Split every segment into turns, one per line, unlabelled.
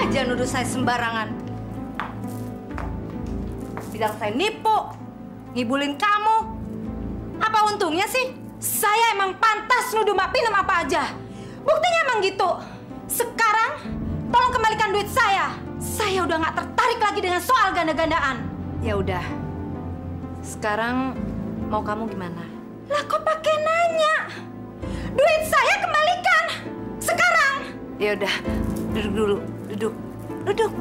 aja nuduh saya sembarangan. Bilang saya nipu, ngibulin kamu. Apa untungnya sih?
Saya emang pantas nuduh Mbak Pinem apa aja. Buktinya emang gitu. Sekarang, tolong kembalikan duit saya. Saya udah nggak tertarik lagi dengan soal ganda-gandaan.
Ya udah. Sekarang mau kamu gimana?
Lah kok pakai nanya? Duit saya kembalikan. Sekarang.
Ya udah, duduk dulu. Duduk.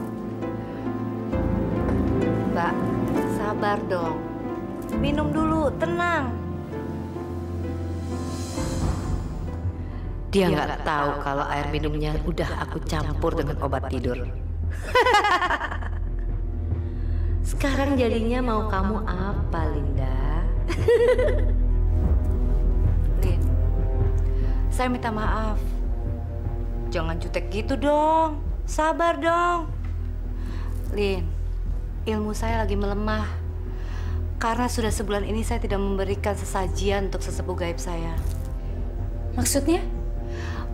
Mbak, sabar dong. Minum dulu, tenang. Dia nggak tahu kalau air minumnya udah aku campur dengan obat tidur. Sekarang jadinya mau kamu apa, Linda? Lin, saya minta maaf. Jangan jutek gitu dong. Sabar dong. Lin, ilmu saya lagi melemah. Karena sudah sebulan ini saya tidak memberikan sesajian untuk sesepuh gaib saya.
Maksudnya?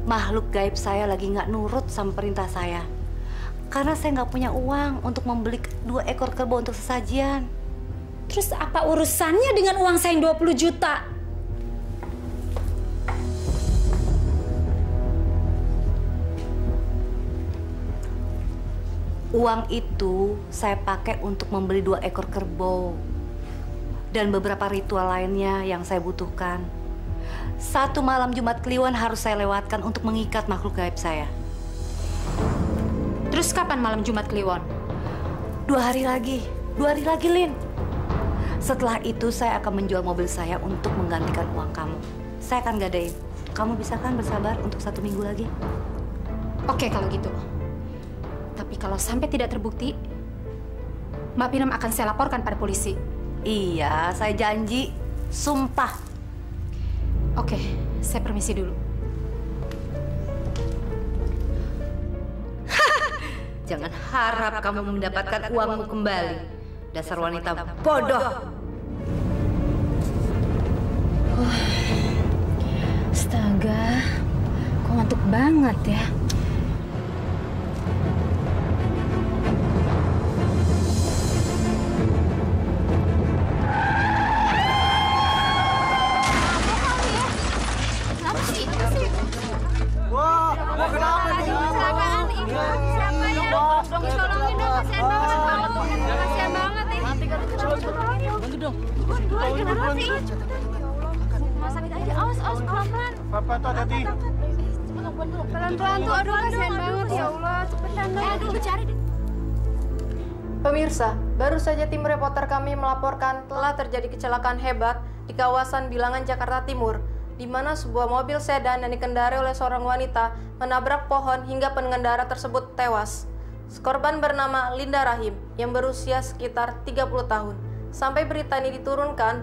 Makhluk gaib saya lagi nggak nurut sama perintah saya. Karena saya nggak punya uang untuk membeli 2 ekor kerbau untuk sesajian.
Terus apa urusannya dengan uang saya yang 20 juta?
Uang itu saya pakai untuk membeli 2 ekor kerbau. Dan beberapa ritual lainnya yang saya butuhkan. 1 malam Jumat Kliwon harus saya lewatkan untuk mengikat makhluk gaib saya.
Terus kapan malam Jumat Kliwon?
2 hari lagi, Lin. Setelah itu saya akan menjual mobil saya untuk menggantikan uang kamu. Saya akan gadain. Kamu bisa kan bersabar untuk 1 minggu lagi?
Oke kalau gitu. Tapi kalau sampai tidak terbukti, Mbak Pinem akan saya laporkan pada polisi.
Iya, saya janji. Sumpah.
Oke, saya permisi dulu.
Jangan harap kamu mendapatkan uangmu kembali. Dasar wanita bodoh.
Astaga, kok ngantuk banget ya.
Papa tuh hati-hati.
Pelan-pelan tuh, aduh kasihan banget ya Allah. Cepetan dong. Aduh, cari deh.
Pemirsa, baru saja tim reporter kami melaporkan telah terjadi kecelakaan hebat di kawasan Bilangan, Jakarta Timur, di mana sebuah mobil sedan yang dikendarai oleh seorang wanita menabrak pohon hingga pengendara tersebut tewas. Korban bernama Linda Rahim yang berusia sekitar 30 tahun. Sampai berita ini diturunkan,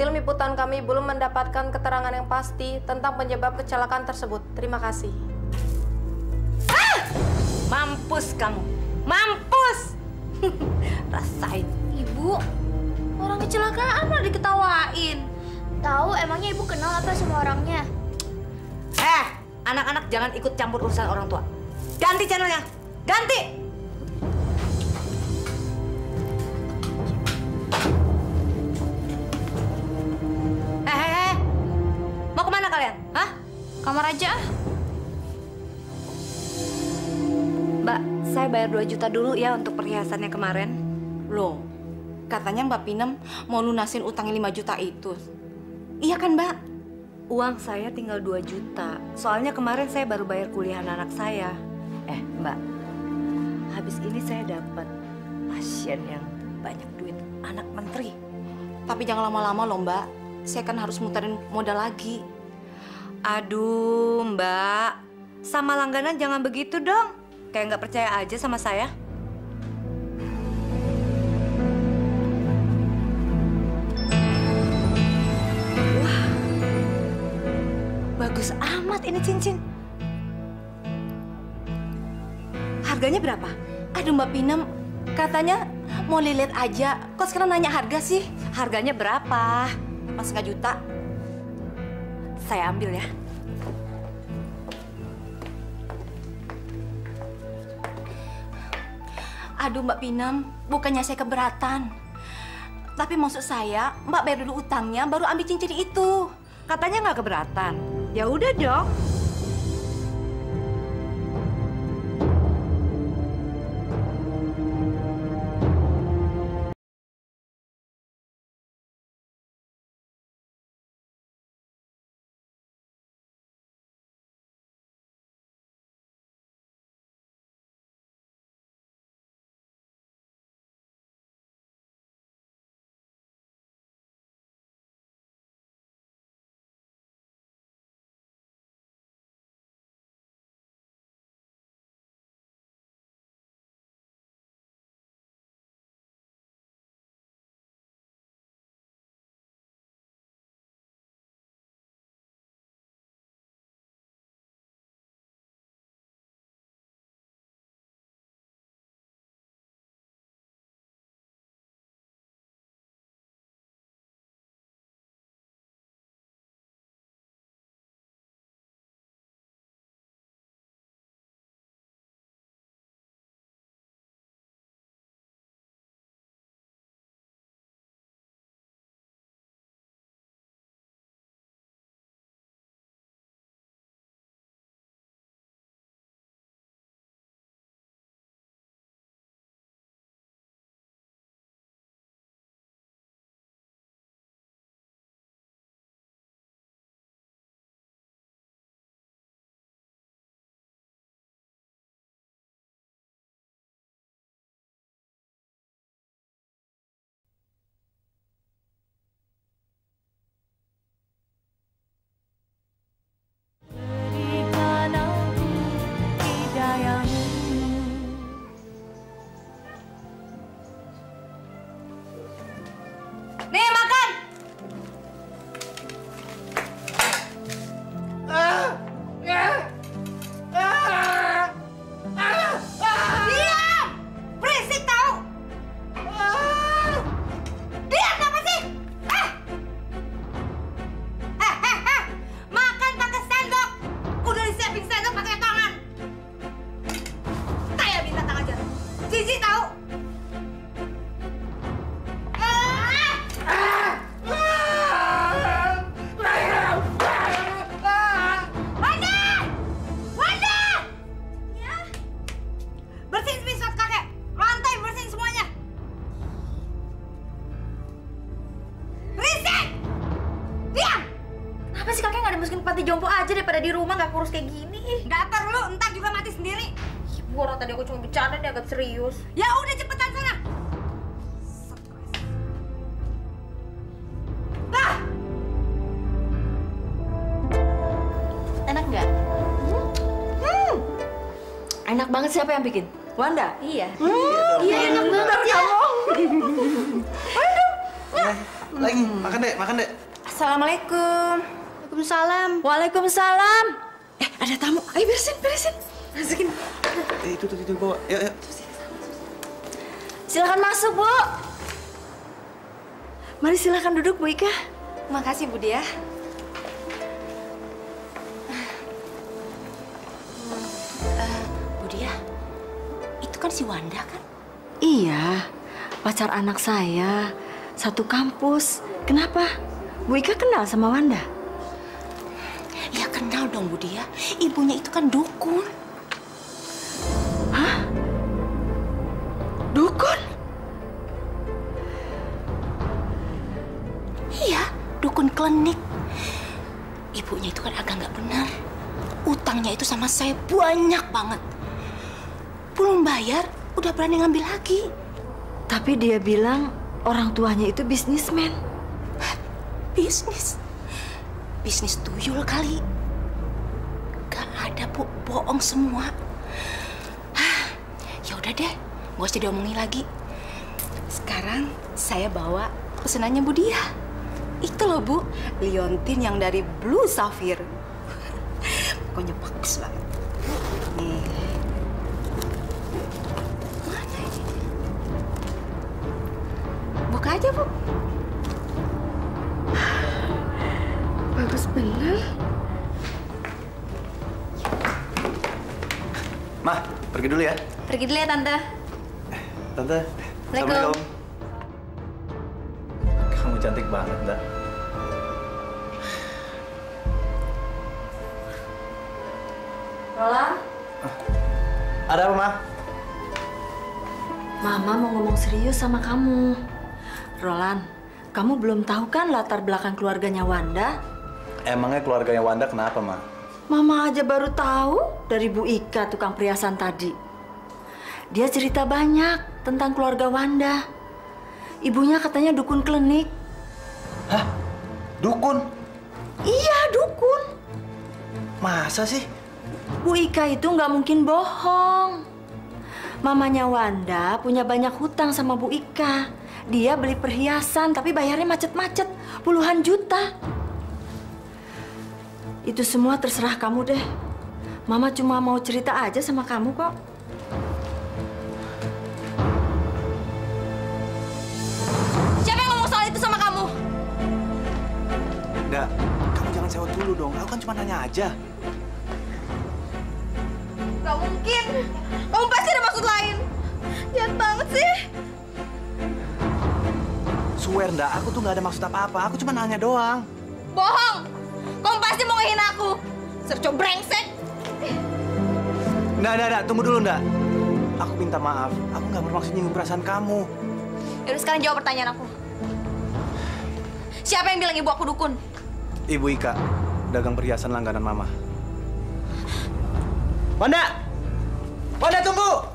tim liputan kami belum mendapatkan keterangan yang pasti tentang penyebab kecelakaan tersebut. Terima kasih.
Mampus kamu. Mampus. Rasain.
Ibu, orang kecelakaan malah diketawain. Tahu emangnya ibu kenal apa sama orangnya?
Anak-anak jangan ikut campur urusan orang tua. Ganti channelnya. Ganti. Mau kemana kalian? Hah?
Kamar aja.
Mbak, saya bayar 2 juta dulu ya untuk perhiasannya kemarin.
Loh, katanya Mbak Pinem mau lunasin utang 5 juta itu. Iya kan, Mbak?
Uang saya tinggal 2 juta. Soalnya kemarin saya baru bayar kuliah anak saya. Mbak, habis ini saya dapat pasien yang banyak duit, anak menteri.
Tapi jangan lama-lama loh, Mbak. Saya kan harus muterin modal lagi.
Aduh, Mbak. Sama langganan jangan begitu dong. Kayak nggak percaya aja sama saya. Wah, bagus amat ini cincin. Harganya berapa?
Aduh, Mbak Pinem, katanya mau lilit aja. Kok sekarang nanya harga sih?
Harganya berapa?
Pas 1 juta.
Saya ambil ya.
Aduh Mbak Pinem, bukannya saya keberatan. Tapi maksud saya, Mbak bayar dulu utangnya, baru ambil cincin itu.
Katanya nggak keberatan. Ya udah dong.
Nih makan. Diam! Berisik tahu? Diam apa sih? Makan pakai sendok. Udah disiapin sendok pakai tangan. Kayak binatang aja. Jijik tahu? Panti jompo aja daripada di rumah nggak kurus kayak gini. Nggak perlu, entar juga mati sendiri. Ibu, orang tadi aku cuma bercanda, dia agak serius. Ya udah cepetan sana. Bah! Enak nggak?
Enak banget. Siapa yang bikin? Wanda?
Iya.
Iya enak banget ya.
Lagi, makan dek.
Assalamualaikum.
Waalaikumsalam.
Waalaikumsalam. Ada tamu. Ayo beresin. Masukin.
Itu bawa. Yuk.
Silakan masuk, Bu. Mari silakan duduk, Bu Ika. Makasih, Bu Dia. Bu Dia, itu kan si Wanda kan?
Iya, pacar anak saya. Satu kampus. Kenapa? Bu Ika kenal sama Wanda?
Ya kenal dong, Bu Dia. Ibunya itu kan dukun.
Hah? Dukun?
Iya, dukun klinik. Ibunya itu kan agak nggak benar. Utangnya itu sama saya banyak banget. Belum bayar, udah berani ngambil lagi.
Tapi dia bilang orang tuanya itu bisnismen.
Bisnis? Bisnis tuyul kali. Gak ada, Bu. Bohong semua. Ya udah deh, nggak usah diomongin lagi. Sekarang saya bawa pesenannya Bu Dia. Itu loh, Bu. Liontin yang dari Blue Sapphire. Pokoknya bagus banget. Nih. Mana ini? Buka aja, Bu.
Bagus bener.
Mah, pergi dulu ya.
Pergi dulu ya, Tante.
Tante.
Assalamualaikum.
Kamu cantik banget, Nda.
Roland?
Ada apa, Ma?
Mama mau ngomong serius sama kamu. Roland, kamu belum tahu kan latar belakang keluarganya Wanda?
Emangnya keluarganya Wanda kenapa, Ma?
Mama aja baru tahu dari Bu Ika, tukang perhiasan tadi. Dia cerita banyak tentang keluarga Wanda. Ibunya katanya dukun klinik.
Hah? Dukun?
Iya, dukun.
Masa sih?
Bu Ika itu nggak mungkin bohong. Mamanya Wanda punya banyak hutang sama Bu Ika. Dia beli perhiasan tapi bayarnya macet-macet, puluhan juta. Itu semua terserah kamu deh. Mama cuma mau cerita aja sama kamu kok.
Siapa yang ngomong soal itu sama kamu?
Nggak, kamu jangan sewot dulu dong. Aku kan cuma nanya aja.
Gak mungkin. Kamu pasti ada maksud lain. Jahat banget sih.
Swear, Nda, aku tuh nggak ada maksud apa-apa. Aku cuma nanya doang.
Bohong. Kamu pasti mau ngehina aku. Serco brengsek.
Nda, tunggu dulu, Nda. Aku minta maaf. Aku nggak bermaksud nyinggung perasaan kamu.
Yaudah sekarang jawab pertanyaan aku. Siapa yang bilang ibu aku dukun?
Ibu Ika, dagang perhiasan langganan Mama. Wanda! Wanda, tunggu!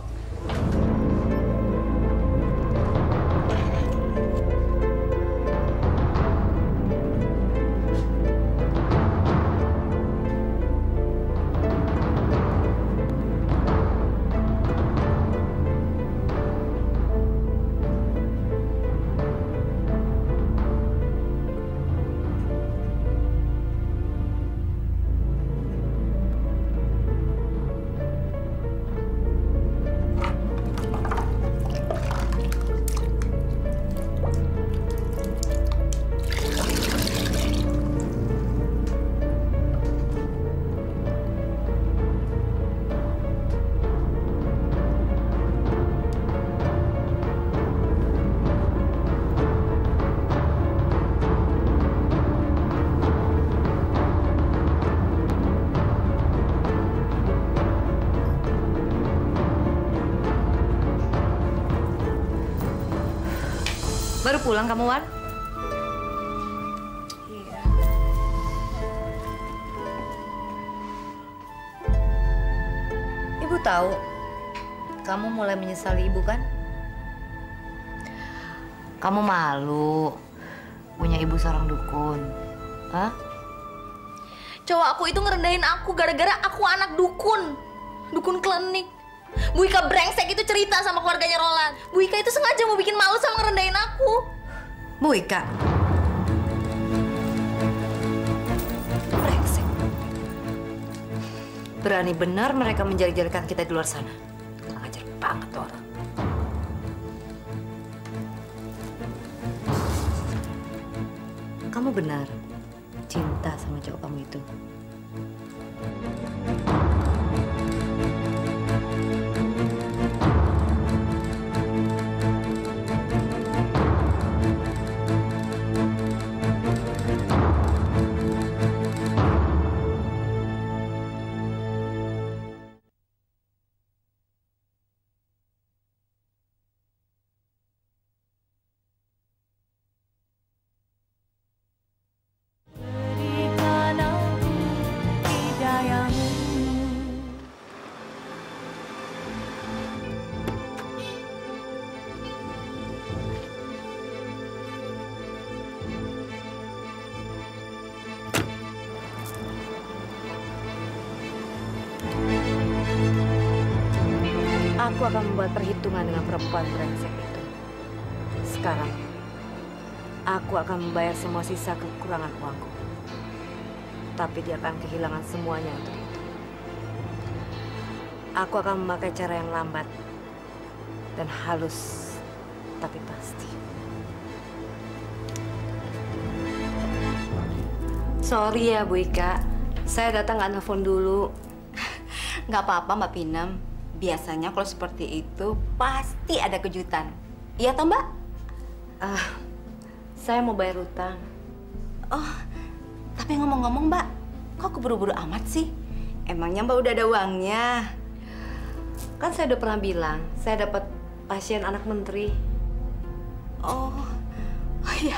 Baru pulang kamu, Wan?
Iya.
Ibu tahu, kamu mulai menyesali ibu kan? Kamu malu punya ibu seorang dukun. Hah?
Cowok aku itu ngerendahin aku gara-gara aku anak dukun. Dukun klinik. Bu Ika brengsek itu cerita sama keluarganya Roland. Bu Ika itu sengaja mau bikin malu sama ngerendahin aku.
Bu Ika.
Brengsek.
Berani benar mereka menjelek-jelekan kita di luar sana. Kurang ajar banget tuh orang. Kamu benar cinta sama cowok kamu itu. Aku akan membuat perhitungan dengan perempuan brengsek itu. Sekarang, aku akan membayar semua sisa kekurangan uangku. Tapi dia akan kehilangan semuanya untuk itu. Aku akan memakai cara yang lambat dan halus, tapi pasti. Sorry ya, Bu Ika. Saya datang nggak nelfon dulu.
Nggak apa-apa, Mbak Pinem. Biasanya kalau seperti itu pasti ada kejutan. Iya toh Mbak?
Saya mau bayar utang.
Oh, tapi ngomong-ngomong Mbak, kok keburu-buru amat sih? Emangnya Mbak udah ada uangnya?
Kan saya udah pernah bilang, saya dapat pasien anak menteri.
Oh iya,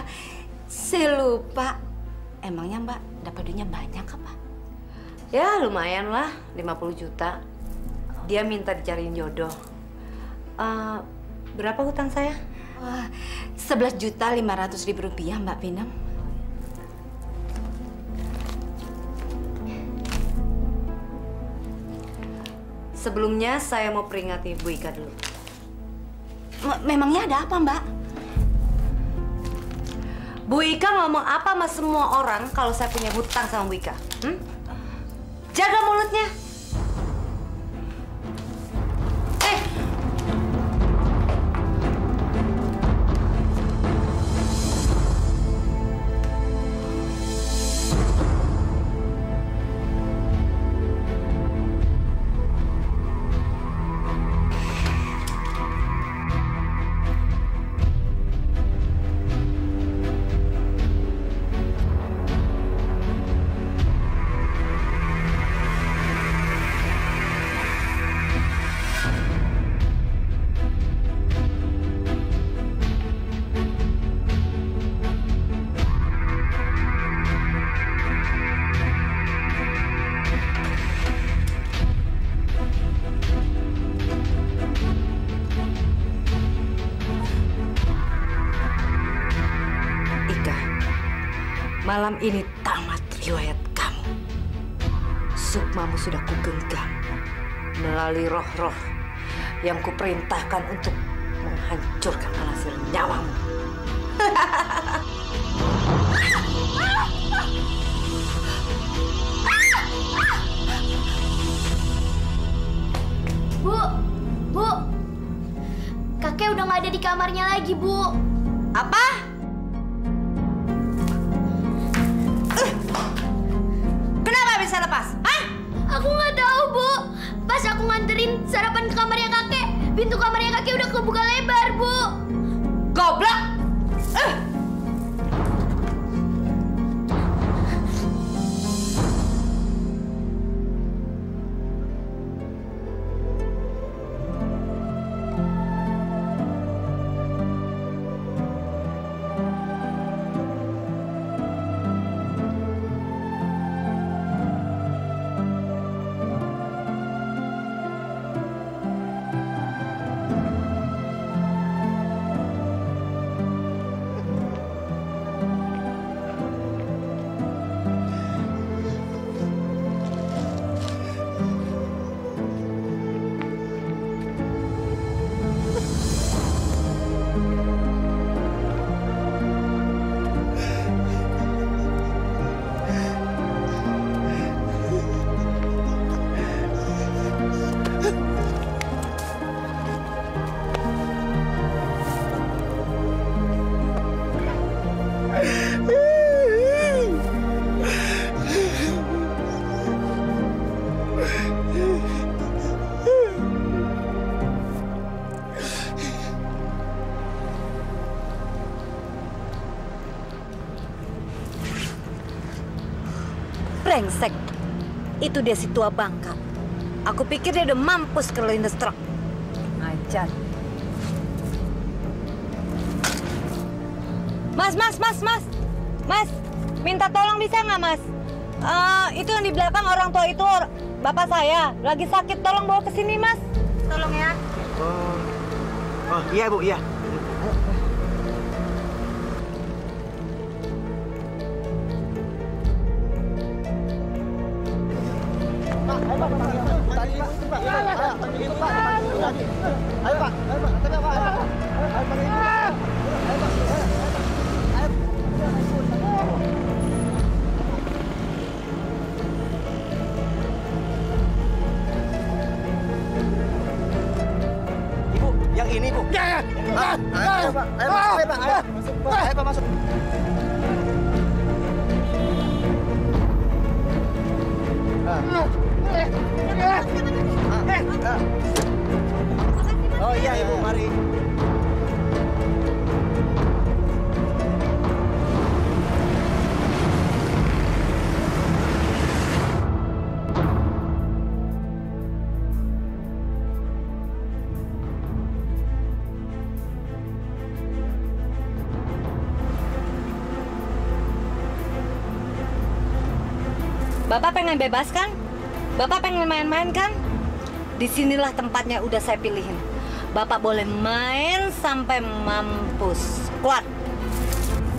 saya lupa. Emangnya Mbak dapat duitnya banyak apa?
Ya lumayan lah, 50 juta. Dia minta dicariin jodoh. Berapa hutang saya?
11.500.000 rupiah Mbak Pinem.
Sebelumnya saya mau peringati Bu Ika dulu.
Memangnya ada apa Mbak?
Bu Ika ngomong apa sama semua orang kalau saya punya hutang sama Bu Ika? Jaga mulutnya. Malam ini tamat riwayat kamu. Sukmamu sudah kugenggam melalui roh-roh yang kuperintahkan untuk menghancurkan hasil nyawamu.
Bu, kakek udah nggak ada di kamarnya lagi, Bu.
Apa? Kenapa bisa lepas? Hah?
Aku nggak tahu, Bu. Pas aku nganterin sarapan ke kamarnya kakek, pintu kamarnya kakek udah kebuka lebar, Bu.
Goblok! Brengsek. Itu dia si tua bangka. Aku pikir dia udah mampus ke lindes truk. Ajar. Mas. Mas, minta tolong bisa nggak, Mas? Itu yang di belakang orang tua itu bapak saya. Lagi sakit, tolong bawa ke sini, Mas. Tolong ya.
Oh, iya, Bu, iya. Ibu, yang ini, Bu. Ayo, Pak. Ayo, Pak, masuk. Oh iya Ibu, mari.
Bapak pengen bebas kan? Bapak pengen main-main kan? Disinilah tempatnya udah saya pilihin. Bapak boleh main sampai mampus. Keluar!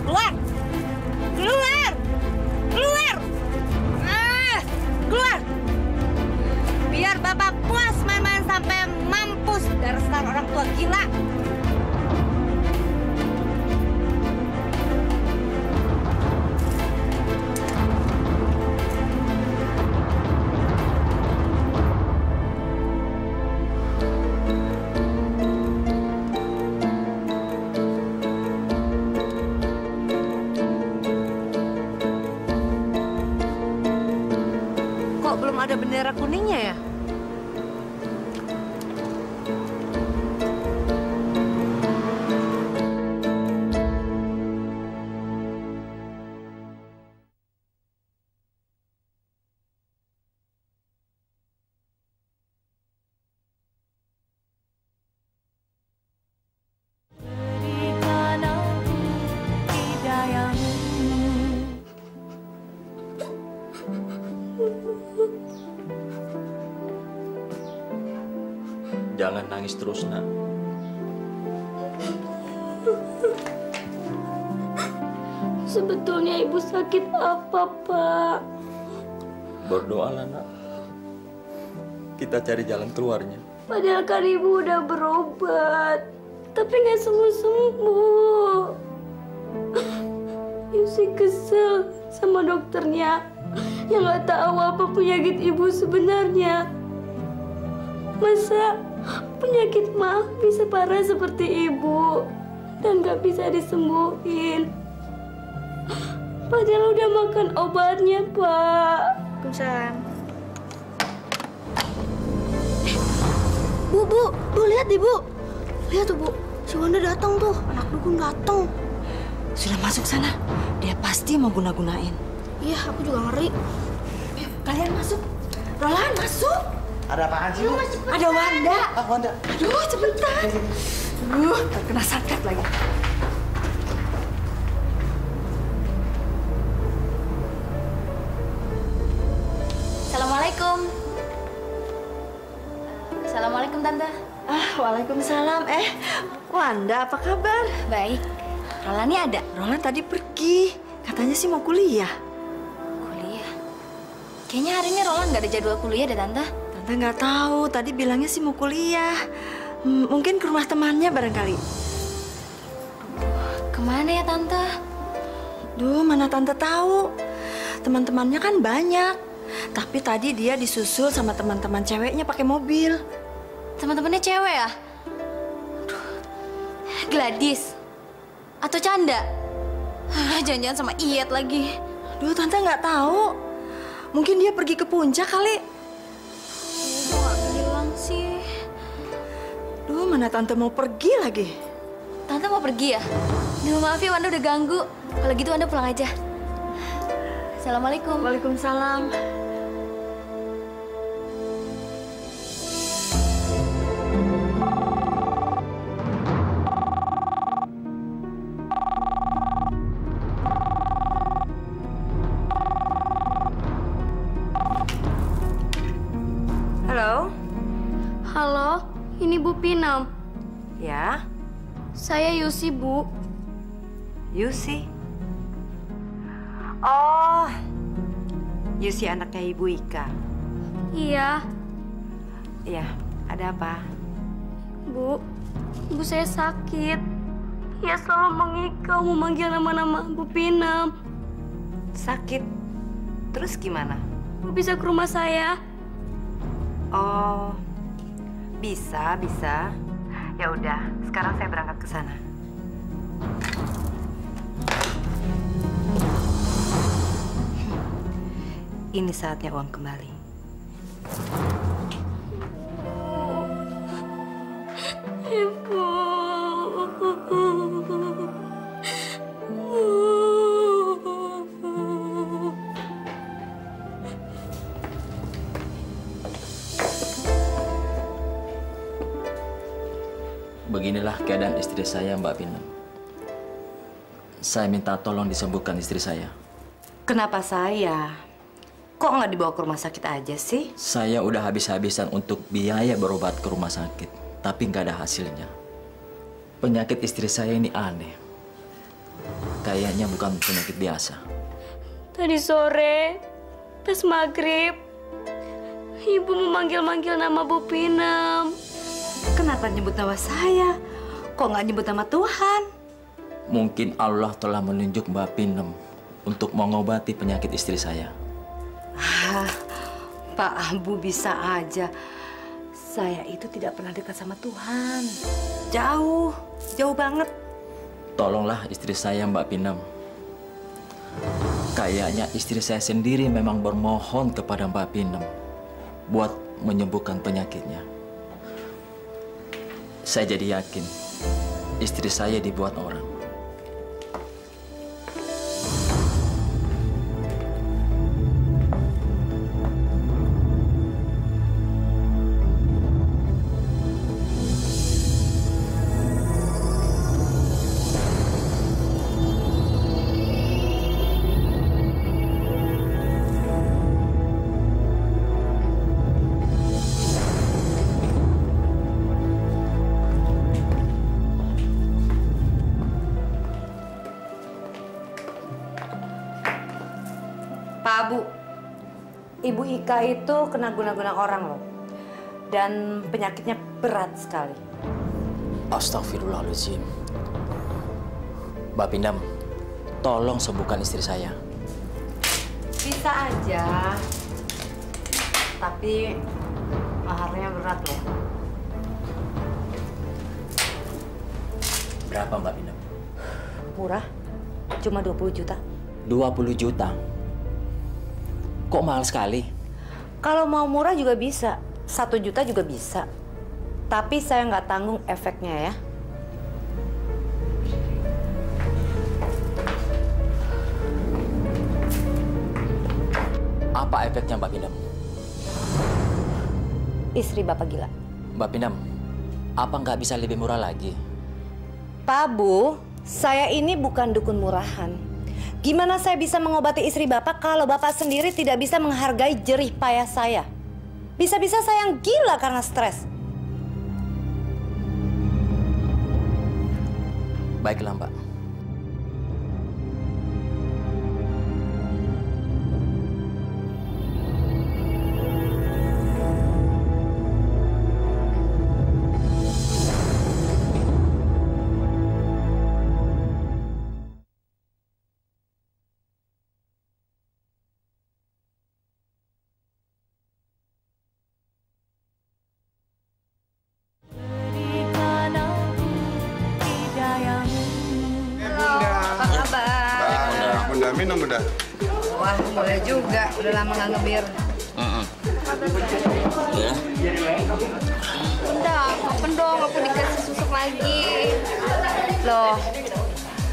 Keluar! Keluar! Keluar! Keluar! Biar Bapak puas main-main sampai mampus. Dasar orang tua gila. Belum ada bendera kuningnya ya?
Jangan nangis terus, nak.
Sebetulnya ibu sakit apa, Pak?
Berdoalah, nak. Kita cari jalan keluarnya.
Padahal kan ibu udah berobat, tapi nggak sembuh-sembuh. Yusi kesel sama dokternya yang nggak tahu apa penyakit ibu sebenarnya. Masa penyakit mah bisa parah seperti ibu dan nggak bisa disembuhin. Padahal udah makan obatnya, Pak.
Waalaikumsalam. Bu, lihat deh, Bu. Lihat tuh, Bu. Si Wanda datang tuh, anak dukun datang.
Sudah masuk sana. Dia pasti mau guna-gunain.
Iya, aku juga ngeri.
Ayo, kalian masuk. Roland, masuk.
Ada apaan sih, Bu?
Ada Wanda.
Ah, Wanda.
Aduh, cepetan. Terkena santet lagi.
Assalamualaikum. Assalamualaikum, Tante.
Waalaikumsalam. Wanda, apa kabar?
Baik. Roland ada?
Roland tadi pergi. Katanya sih mau kuliah.
Kuliah? Kayaknya hari ini Roland nggak ada jadwal kuliah deh, Tante.
Tante nggak tahu. Tadi bilangnya sih mau kuliah. Mungkin ke rumah temannya barangkali.
Kemana ya, Tante?
Duh, mana Tante tahu. Teman-temannya kan banyak. Tapi tadi dia disusul sama teman-teman ceweknya pakai mobil.
Teman-temannya cewek ya? Aduh. Gladys? Atau Canda? Jangan-jangan sama Iyet lagi.
Duh, Tante nggak tahu. Mungkin dia pergi ke puncak kali.
Kok nggak bilang sih?
Duh, mana Tante mau pergi lagi?
Tante mau pergi ya? Duh, maaf ya, Wanda udah ganggu. Kalau gitu Wanda pulang aja. Assalamualaikum.
Waalaikumsalam. Halo?
Halo, ini Bu Pinam.
Ya,
Saya Yusi, Bu.
Yusi. Oh, Yusi anaknya Ibu Ika.
Iya,
Iya, ada apa?
Bu. Ibu saya sakit. Ia selalu mengikau memanggil nama-nama Bu Pinam.
Sakit. Terus gimana?
Bu bisa ke rumah saya?
Oh, bisa. Ya udah, sekarang saya berangkat ke sana. Ini saatnya uang kembali.
Beginilah keadaan istri saya, Mbak Pinem. Saya minta tolong disembuhkan istri saya.
Kenapa saya? Kok nggak dibawa ke rumah sakit aja sih?
Saya udah habis-habisan untuk biaya berobat ke rumah sakit, tapi nggak ada hasilnya. Penyakit istri saya ini aneh. Kayaknya bukan penyakit biasa.
Tadi sore, pas maghrib, ibu memanggil-manggil nama Bu Pinem.
Kenapa nyebut nama saya? Kok nggak nyebut nama Tuhan?
Mungkin Allah telah menunjuk Mbak Pinem untuk mengobati penyakit istri saya.
Pak Ambu bisa aja. Saya itu tidak pernah dekat sama Tuhan. Jauh, jauh banget.
Tolonglah istri saya, Mbak Pinem. Kayaknya istri saya sendiri memang bermohon kepada Mbak Pinem buat menyembuhkan penyakitnya. Saya jadi yakin istri saya dibuat orang.
Pak Bu, Ibu Ika itu kena guna-guna orang loh. Dan penyakitnya berat sekali.
Astagfirullahaladzim. Mbak Pinem, tolong sembuhkan istri saya.
Bisa aja. Tapi maharnya berat loh.
Berapa, Mbak Pinem?
Murah, cuma 20 juta.
20 juta? Kok mahal sekali?
Kalau mau murah juga bisa, 1 juta juga bisa. Tapi saya nggak tanggung efeknya ya.
Apa efeknya, Mbak Pinem?
Istri Bapak gila.
Mbak Pinem, apa nggak bisa lebih murah lagi?
Pak Bu, saya ini bukan dukun murahan. Gimana saya bisa mengobati istri Bapak kalau Bapak sendiri tidak bisa menghargai jerih payah saya? Bisa-bisa saya yang gila karena stres.
Baiklah, Mbak.
Minum udah.
Wah, boleh juga. Udah lama nggak ngebir.
Ya.
Udah, kapan dong aku dikasih susuk lagi. Loh,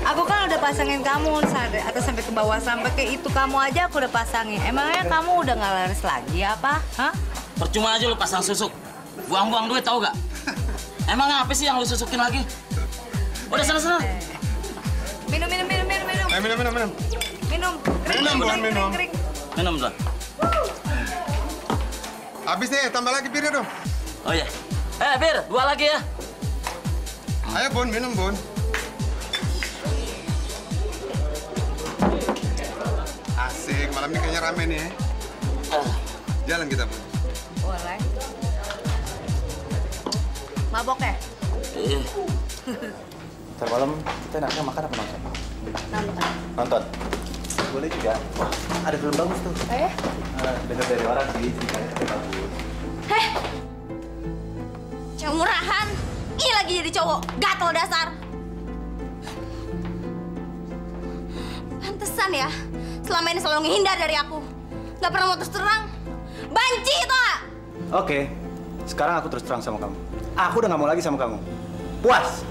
aku kan udah pasangin kamu atau sampai ke bawah, sampai ke itu kamu aja aku udah pasangin. Emangnya kamu udah nggak laris lagi apa? Hah?
Percuma aja lu pasang susuk. Buang-buang duit tau gak? Emang apa sih yang lu susukin lagi? Udah sana-sana.
Minum.
Minum.
Minum. Kering.
Minum dong.
Habis nih, tambah lagi birnya dong.
Oh iya. Bir, 2 lagi ya.
Ayo Bun, minum Bun. Asik, malam ini kayaknya rame nih ya. Jalan kita Bun.
Boleh. Mabok ya?
Iya.
Ntar malam kita enaknya makan apa nonton?
Nonton.
Nonton? Boleh juga. Wah, ada film bagus tuh. Dengar dari orang sih, ceritanya tapi bagus.
Heh, cewek murahan. Ini lagi jadi cowok, gatel dasar. Pantesan ya, selama ini selalu menghindar dari aku. Gak pernah mau terus terang. Banci itu gak?
Oke, sekarang aku terus terang sama kamu. Aku udah gak mau lagi sama kamu. Puas!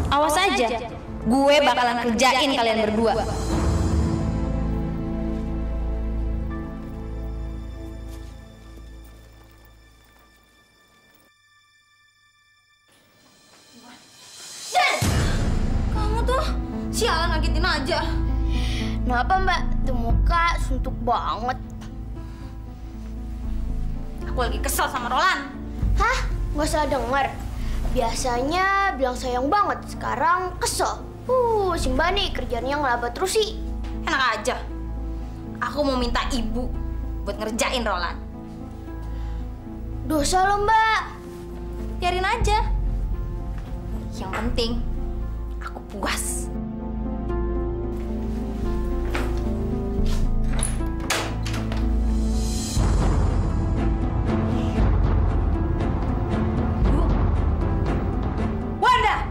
Awas aja, gue bakalan kerjain kalian berdua.
Kenapa Mbak? Tuh muka suntuk banget.
Aku lagi kesel sama Roland.
Hah? Nggak salah denger. Biasanya bilang sayang banget, sekarang kesel. Si Mbak nih kerjanya ngelaba terus sih.
Enak aja. Aku mau minta ibu buat ngerjain Roland.
Dosa lo Mbak.
Biarin aja. Yang penting aku puas. Wanda,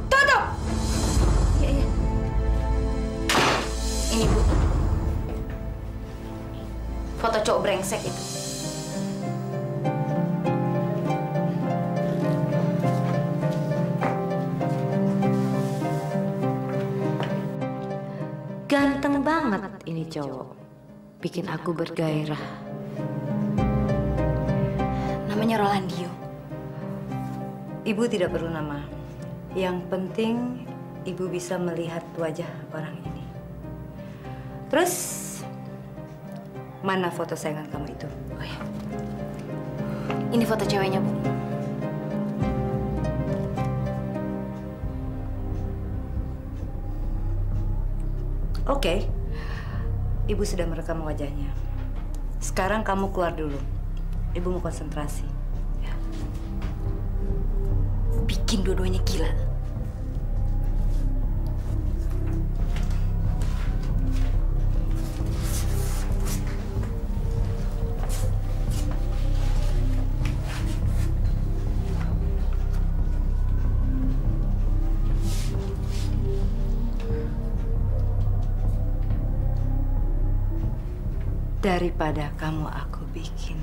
tutup. Iya. Ini Bu. Foto cowok brengsek itu.
Ganteng banget ini cowok. Bikin aku bergairah.
Namanya Rolandio.
Ibu tidak perlu nama. Yang penting ibu bisa melihat wajah orang ini. Terus, mana foto sayangan kamu itu?
Oh ya. Ini foto ceweknya, Bu.
Oke. Ibu sudah merekam wajahnya. Sekarang kamu keluar dulu. Ibu mau konsentrasi. Ya.
Bikin dua-duanya gila.
Daripada kamu aku bikin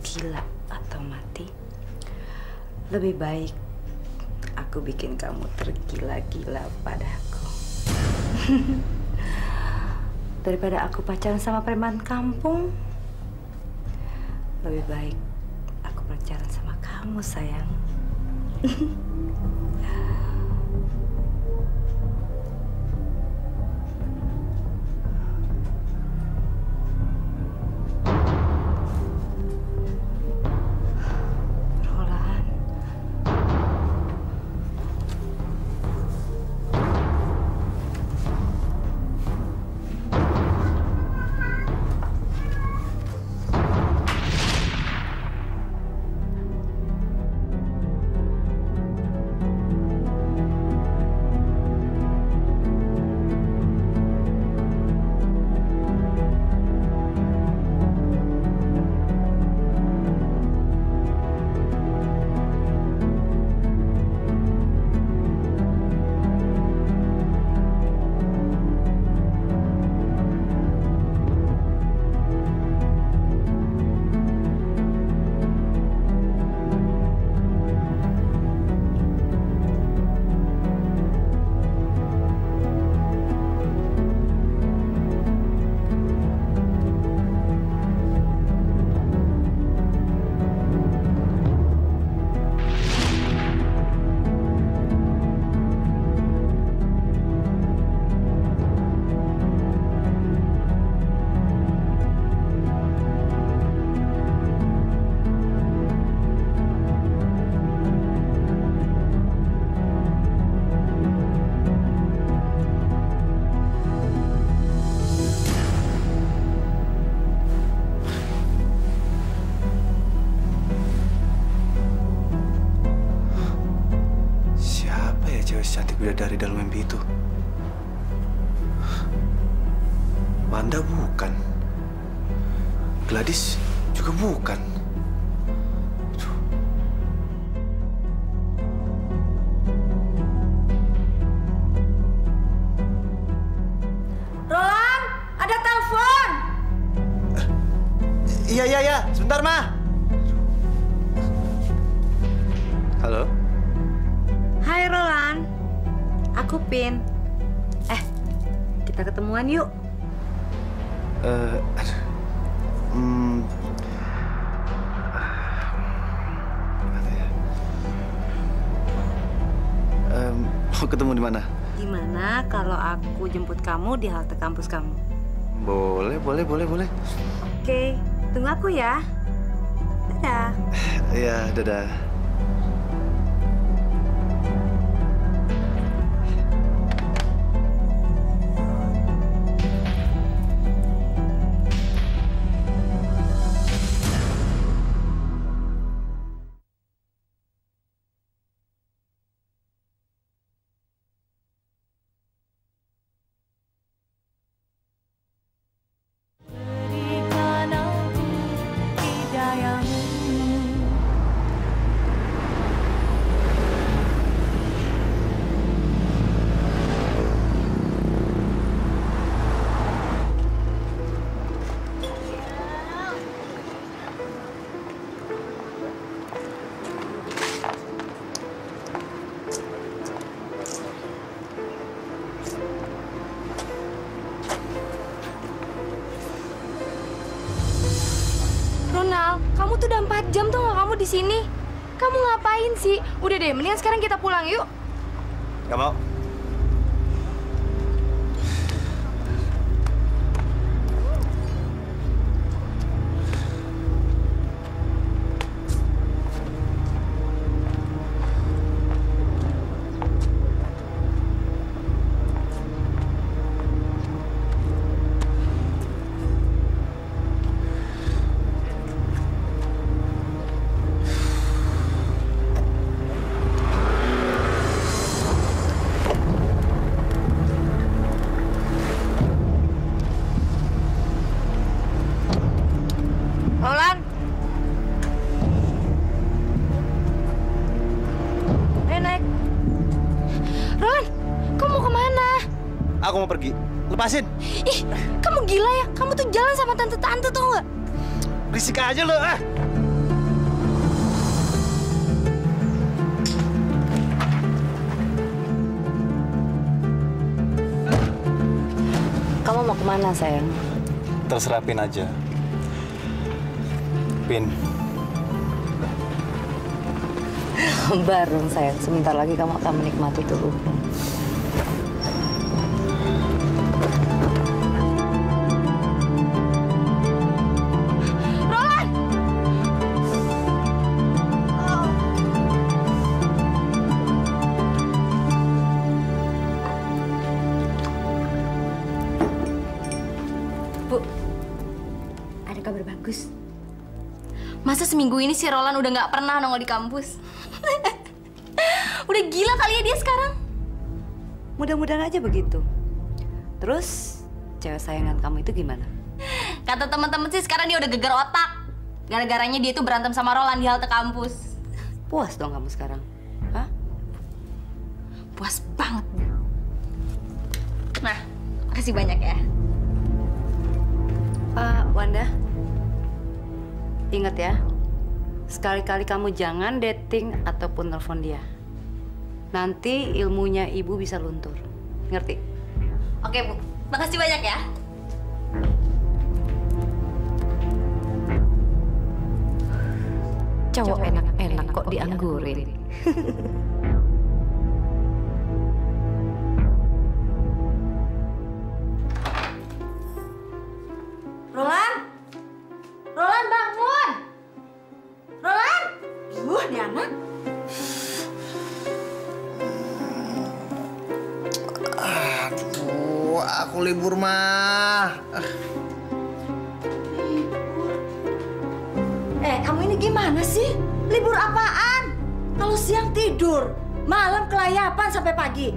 gila atau mati, lebih baik aku bikin kamu tergila-gila padaku. Daripada aku pacaran sama preman kampung, lebih baik aku pacaran sama kamu, sayang.
Secantik bidadari dalam mimpi itu. Wanda bukan. Gladys juga bukan.
Roland, ada telepon.
Iya. Sebentar, Ma. Halo?
Hai Roland, aku Pin. Kita ketemuan yuk.
Mau ketemu di mana?
Gimana kalau aku jemput kamu di halte kampus kamu?
Boleh.
Oke, tunggu aku ya. Dadah.
Iya, dadah.
Kamu tuh udah 4 jam tuh nggak kamu di sini. Kamu ngapain sih? Udah deh, mendingan sekarang kita pulang yuk.
Gak mau. Aku mau pergi. Lepasin.
Ih, kamu gila ya? Kamu tuh jalan sama tante-tante tau nggak?
Berisik aja lo, ah.
Kamu mau kemana, sayang?
Terserah Pin aja. Pin.
Baru, sayang. Sebentar lagi kamu akan menikmati tubuhmu.
Kabar bagus. Masa seminggu ini si Roland udah nggak pernah nongol di kampus? Udah gila kali ya dia sekarang.
Mudah-mudahan aja begitu. Terus, cewek sayangan kamu itu gimana?
Kata teman-teman sih sekarang dia udah geger otak. Gara-garanya dia tuh berantem sama Roland di halte kampus.
Puas dong kamu sekarang? Hah?
Puas banget. Nah, makasih banyak ya.
Wanda. Ingat ya, sekali-kali kamu jangan dating ataupun telepon dia. Nanti ilmunya ibu bisa luntur. Ngerti?
Oke, Bu. Makasih banyak ya.
Cowok enak-enak kok dianggurin.
Roland! Roland, bangun! Roland! Nih anak.
Aduh, aku libur mah.
Kamu ini gimana sih? Libur apaan? Kalau siang tidur, malam kelayapan sampai pagi.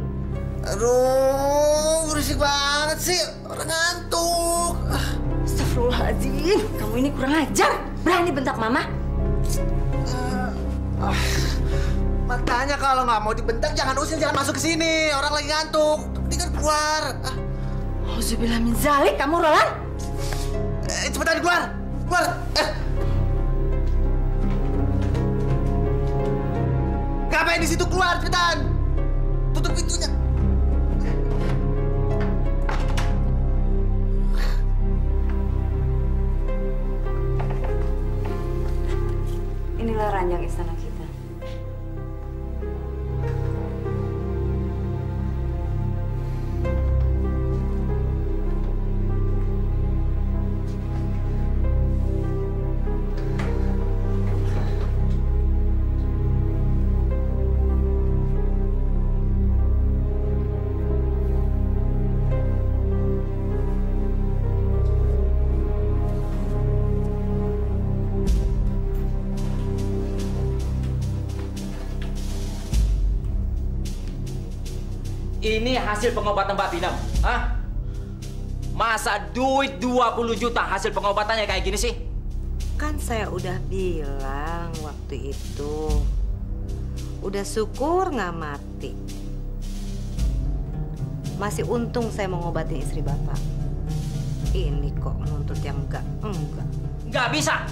Aduh, berisik banget sih. Orang ngantuk.
Astagfirullahaladzim, kamu ini kurang ajar. Berani bentak mama?
Makanya kalau nggak mau dibentak, jangan usil, jangan masuk ke sini. Orang lagi ngantuk. Mendingan keluar.
Auzubillah min zalik, kamu Roland.
Cepetan keluar. Keluar. Ngapain di situ, keluar cepetan. Tutup pintunya.
Inilah ranjang istana kita.
Ini hasil pengobatan Mbak Pinam. Hah? Masa duit 20 juta hasil pengobatannya kayak gini sih?
Kan saya udah bilang waktu itu. Udah syukur nggak mati. Masih untung saya mengobatin istri Bapak. Ini kok nuntut yang enggak.
Nggak bisa.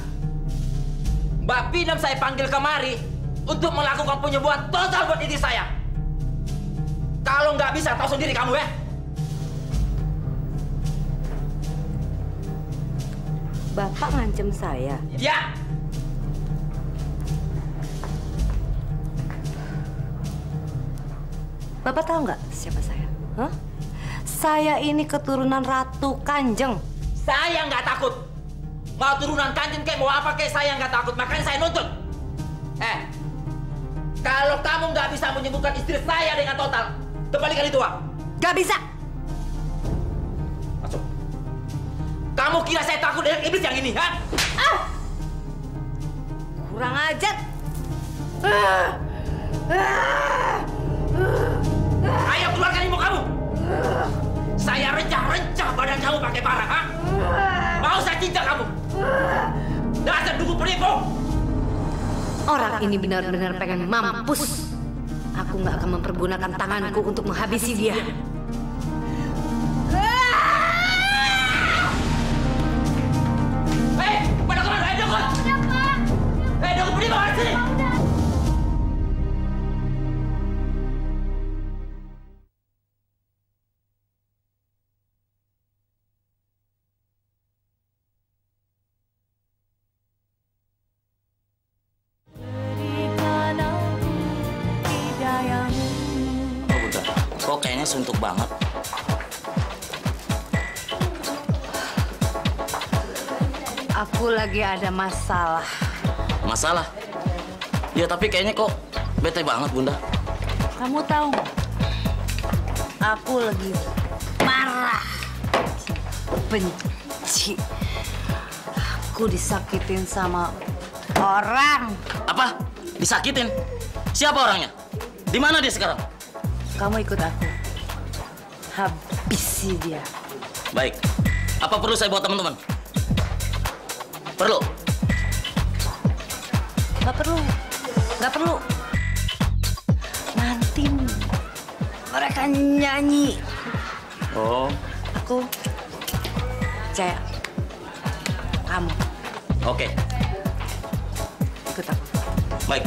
Mbak Pinam saya panggil kemari untuk melakukan penyembuhan total buat istri saya. Kalau nggak bisa, tahu sendiri kamu ya.
Bapak ngancem saya.
Ya.
Bapak tahu nggak siapa saya? Hah? Saya ini keturunan Ratu Kanjeng.
Saya nggak takut. Mau turunan Kanjeng kayak mau apa kayak saya nggak takut. Makanya saya nuntut. Kalau kamu nggak bisa menyembuhkan istri saya dengan total, kembalikan itu uang.
Nggak bisa.
Masuk. Kamu kira saya takut dengan iblis yang ini, ha?
Kurang ajar.
Ayo keluarkan ilmu kamu. Saya rencah-rencah badan kamu pakai parang, ha? Mau saya cincang kamu? Dasar dukun penipu.
Orang ini benar-benar pengen mampus. Aku nggak akan mempergunakan tanganku untuk menghabisi dia.
Hei, pada kemana? Hei, dukun! Hei, dukun penipu, mana sini?
Kok kayaknya suntuk banget.
Aku lagi ada masalah.
Masalah? Ya tapi kayaknya kok bete banget, Bunda.
Kamu tahu nggak? Aku lagi marah, benci. Aku disakitin sama orang.
Apa? Disakitin? Siapa orangnya? Di mana dia sekarang?
Kamu ikut aku. Habisi dia.
Baik. Apa perlu saya buat teman-teman? Perlu?
Nggak perlu. Nggak perlu. Nanti mereka nyanyi.
Oh.
Aku percaya. Kamu.
Oke.
Ikut aku.
Baik.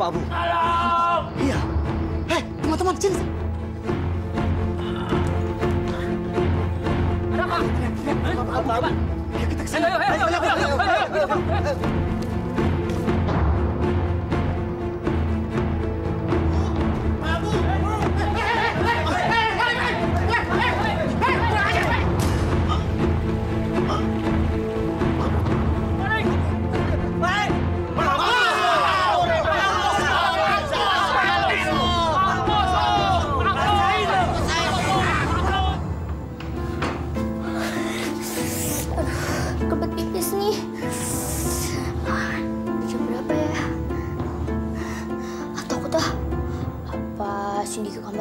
Pak Abu. Tolong! Iya. Hei, teman-teman, sini. Ada apa? Pak Abu. Ayo kita kesini. Ayo.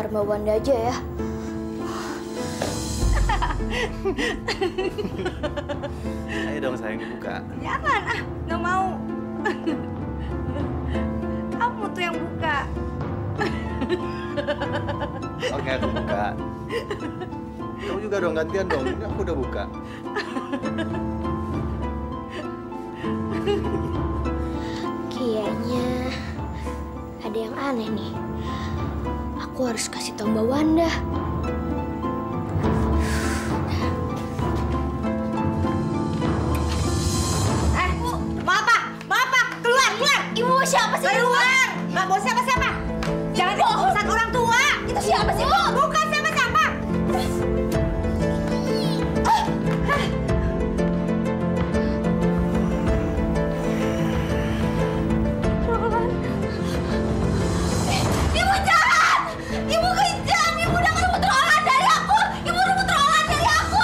Mbak Wanda aja ya.
Ayo dong sayang dibuka.
Jangan, nggak mau. Kamu tuh yang buka.
Oke, aku buka. Kamu juga dong, gantian dong. Ini aku udah buka.
Kayaknya ada yang aneh nih. Aku harus kasih tahu Mbak Wanda.
Nggak bawa siapa-siapa. Jangan urusan orang tua.
Itu siapa sih, Bu?
Bukan siapa-siapa.
Ibu jahat! Ibu kejam! Ibu udah ngerebut Roland dari aku! Ibu rebut Roland dari aku!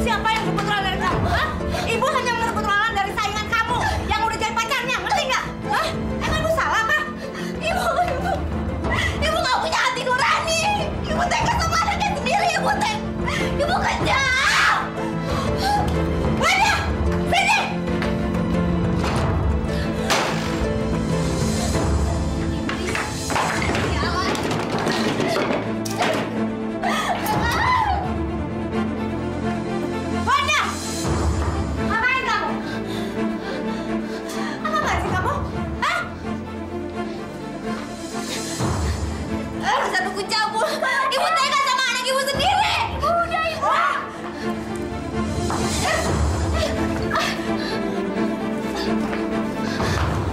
Siapa yang rebut Roland dari kamu? Hah? Ibu hanya merebut Roland dari saingan kamu yang udah jadi pacarnya, ngerti nggak? Hah? Emang ibu salah apa?
Ibu nggak punya hati nurani! Ibu tega sama anaknya sendiri! Ibu kejam!
Wanda! Sini! Wanda! Ngapain kamu? Apa sih kamu? Hah?
Urusan aku cabul! Ibu tega sama anak ibu sendiri! Udah, Ibu!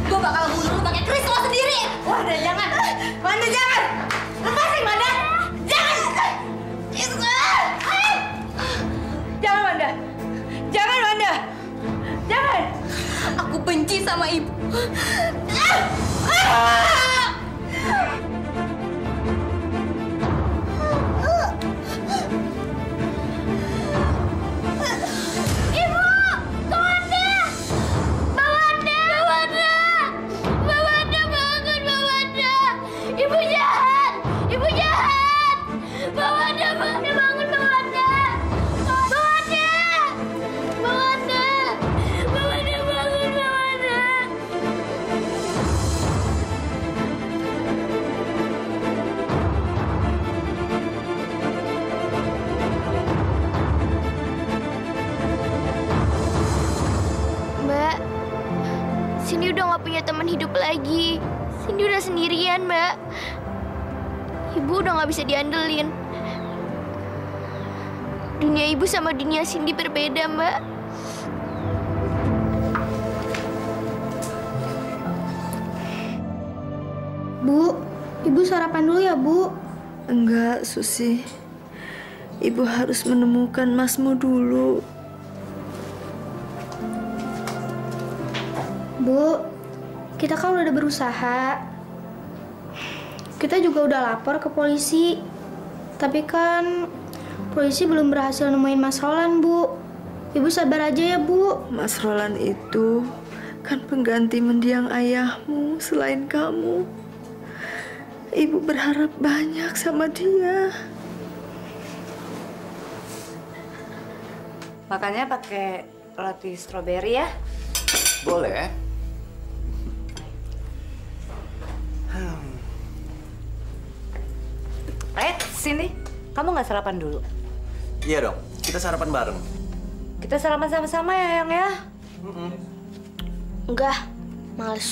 Gue bakal bunuh lu pakai keris lo sendiri!
Wanda, jangan! Wanda, jangan! Lepasin, Wanda! Jangan! Jangan, Wanda! Jangan, Wanda! Jangan!
Aku benci sama ibu. Ibu! Bawanda! Bawanda! Bawanda! Bawanda bangun, Bawanda! Ibu jahat! Ibu jahat! Bawanda, Bawanda bangun, Bawanda! Bawanda! Bawanda! Bawanda bangun, Bawanda!
Mbak, Cindy udah nggak punya teman hidup lagi. Cindy udah sendirian, Mbak. Ibu udah nggak bisa diandelin. Dunia ibu sama dunia Cindy berbeda, Mbak.
Bu, Ibu sarapan dulu ya, Bu.
Enggak, Susi. Ibu harus menemukan Masmu dulu.
Bu, kita kan udah berusaha. Kita juga udah lapor ke polisi. Tapi kan polisi belum berhasil nemuin Mas Roland, Bu. Ibu sabar aja ya, Bu.
Mas Roland itu kan pengganti mendiang ayahmu selain kamu. Ibu berharap banyak sama dia.
Makannya pakai roti stroberi ya?
Boleh.
Sini. Kamu nggak sarapan dulu?
Iya dong, kita sarapan bareng.
Kita sarapan sama-sama ya, Yang ya?
Enggak, males.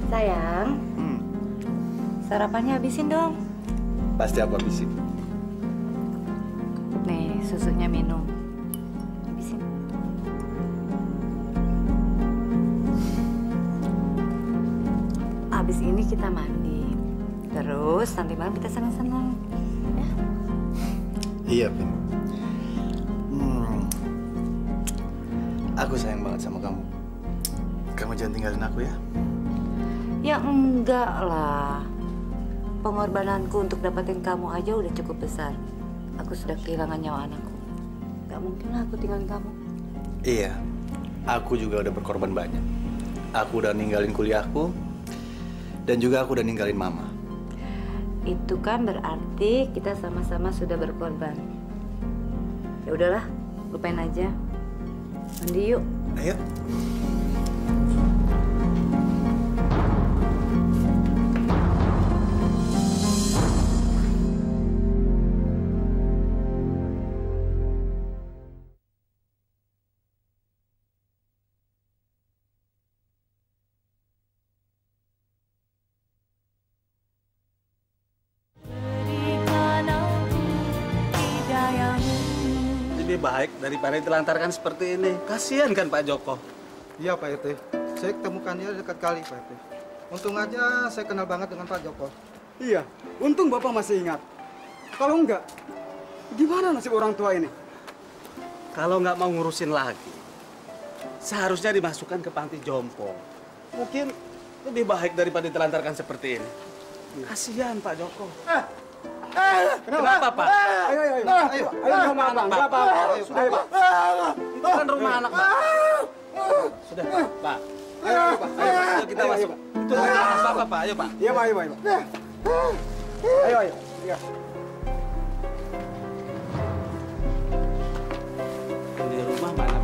Sayang, sarapannya habisin dong.
Pasti aku habisin.
Nih, susunya minum. Habisin. Habis ini kita mandi. Terus nanti malam kita senang-senang. Ya?
Iya, Vin. Aku sayang banget sama kamu. Kamu jangan tinggalin aku ya.
Ya enggak lah. Pengorbananku untuk dapetin kamu aja udah cukup besar. Aku sudah kehilangan nyawa anakku. Gak mungkin lah aku tinggalin kamu.
Iya, aku juga udah berkorban banyak. Aku udah ninggalin kuliahku, dan juga aku udah ninggalin mama.
Itu kan berarti kita sama-sama sudah berkorban. Ya udahlah, lupain aja. Mandi yuk.
Ayo.
lebih baik daripada ditelantarkan seperti ini. Kasihan kan Pak Joko?
Iya Pak RT, saya ketemukannya dekat kali Pak RT. Untung aja saya kenal banget dengan Pak Joko.
Iya, untung Bapak masih ingat. Kalau enggak, gimana nasib orang tua ini?
Kalau nggak mau ngurusin lagi, seharusnya dimasukkan ke panti jompo. Mungkin lebih baik daripada ditelantarkan seperti ini. Kasihan Pak Joko. Kenapa Pak?
Ayo, rumah anak Bapak.
Sudah Pak. Itu kan rumah anak Pak. Sudah Pak.
Ayo Pak.
Ayo kita masuk. Itu rumah Bapak Pak. Ayo Pak.
Iya Pak, ayo Pak. Ayo. Iya.
Di rumah mana?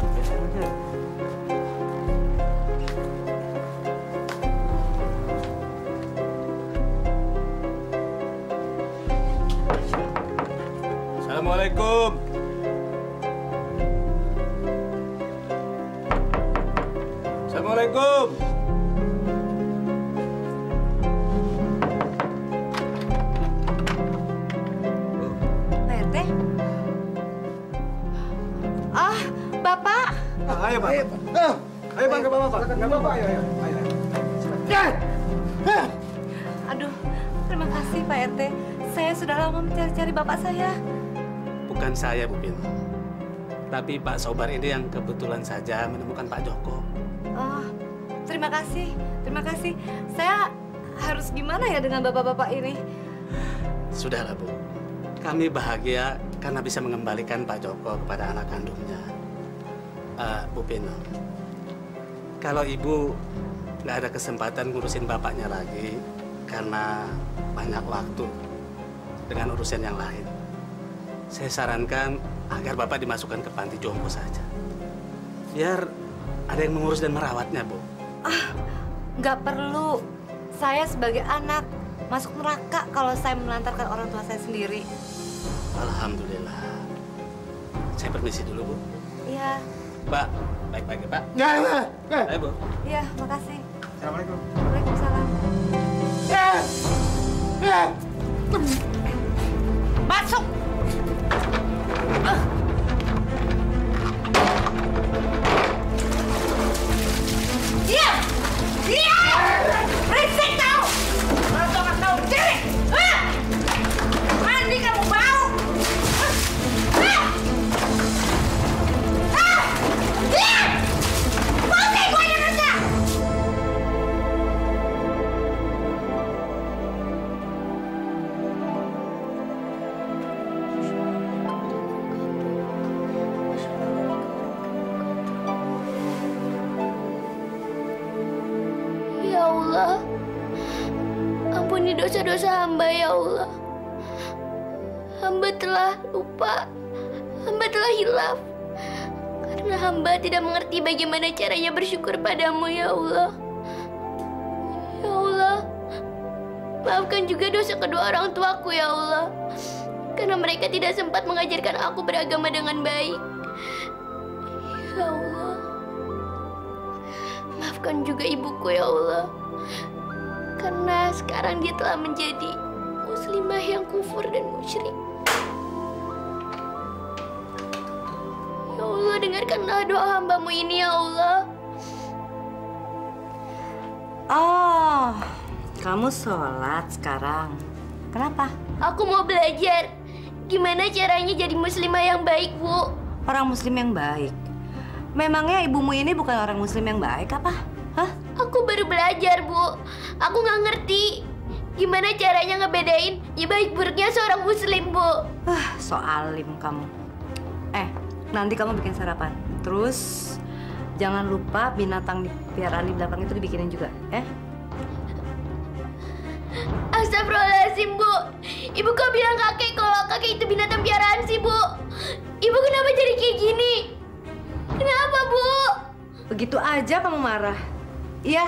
Assalamualaikum. Assalamualaikum.
Pak RT? Ah, Bapak.
Ayo Pak. Ayo Pak, ke bawah Pak. Nggak apa-apa, ayo.
Aduh, terima kasih Pak RT. Saya sudah lama mencari-cari Bapak saya.
Bukan saya, Bu Pin. Tapi Pak Sobar ini yang kebetulan saja menemukan Pak Joko.
Oh, terima kasih. Terima kasih. Saya harus gimana ya dengan bapak-bapak ini?
Sudahlah, Bu. Kami bahagia karena bisa mengembalikan Pak Joko kepada anak kandungnya. Bu Pin, kalau Ibu nggak ada kesempatan ngurusin bapaknya lagi karena banyak waktu dengan urusan yang lain, saya sarankan agar Bapak dimasukkan ke panti jompo saja. Biar ada yang mengurus dan merawatnya, Bu.
Ah, nggak perlu. Saya sebagai anak masuk neraka kalau saya melantarkan orang tua saya sendiri.
Alhamdulillah. Saya permisi dulu, Bu.
Iya.
Pak, baik-baik ya, Pak.
Ya.
Ayo, Bu.
Iya, makasih.
Assalamualaikum.
Waalaikumsalam. Masuk! Diam! Diam! Berisik kau! Kalau nggak tahu diri! Mandi kamu bau! Diam! Putih gue yang kerja!
Ya Allah, ampuni dosa-dosa hamba ya Allah. Hamba telah lupa, hamba telah hilaf. Karena hamba tidak mengerti bagaimana caranya bersyukur padamu ya Allah. Ya Allah, maafkan juga dosa kedua orang tuaku ya Allah. Karena mereka tidak sempat mengajarkan aku beragama dengan baik. Ya Allah, maafkan juga ibuku ya Allah. Karena sekarang dia telah menjadi muslimah yang kufur dan musyrik. Ya Allah, dengarkanlah doa hambamu ini ya Allah.
Oh, kamu sholat sekarang. Kenapa?
Aku mau belajar. Gimana caranya jadi muslimah yang baik, Bu?
Orang muslim yang baik? Memangnya ibumu ini bukan orang muslim yang baik apa? Hah?
Aku baru belajar, Bu. Aku nggak ngerti. Gimana caranya ngebedain ya baik buruknya seorang muslim, Bu?
So alim kamu. Nanti kamu bikin sarapan. Terus jangan lupa binatang di piaraan di belakang itu dibikinin juga, ya?
Astagfirullahaladzim, Bu. Ibu kok bilang kakek kalau kakek itu binatang piaraan sih, Bu? Ibu kenapa jadi kayak gini? Kenapa, Bu?
Begitu aja kamu marah. Iya.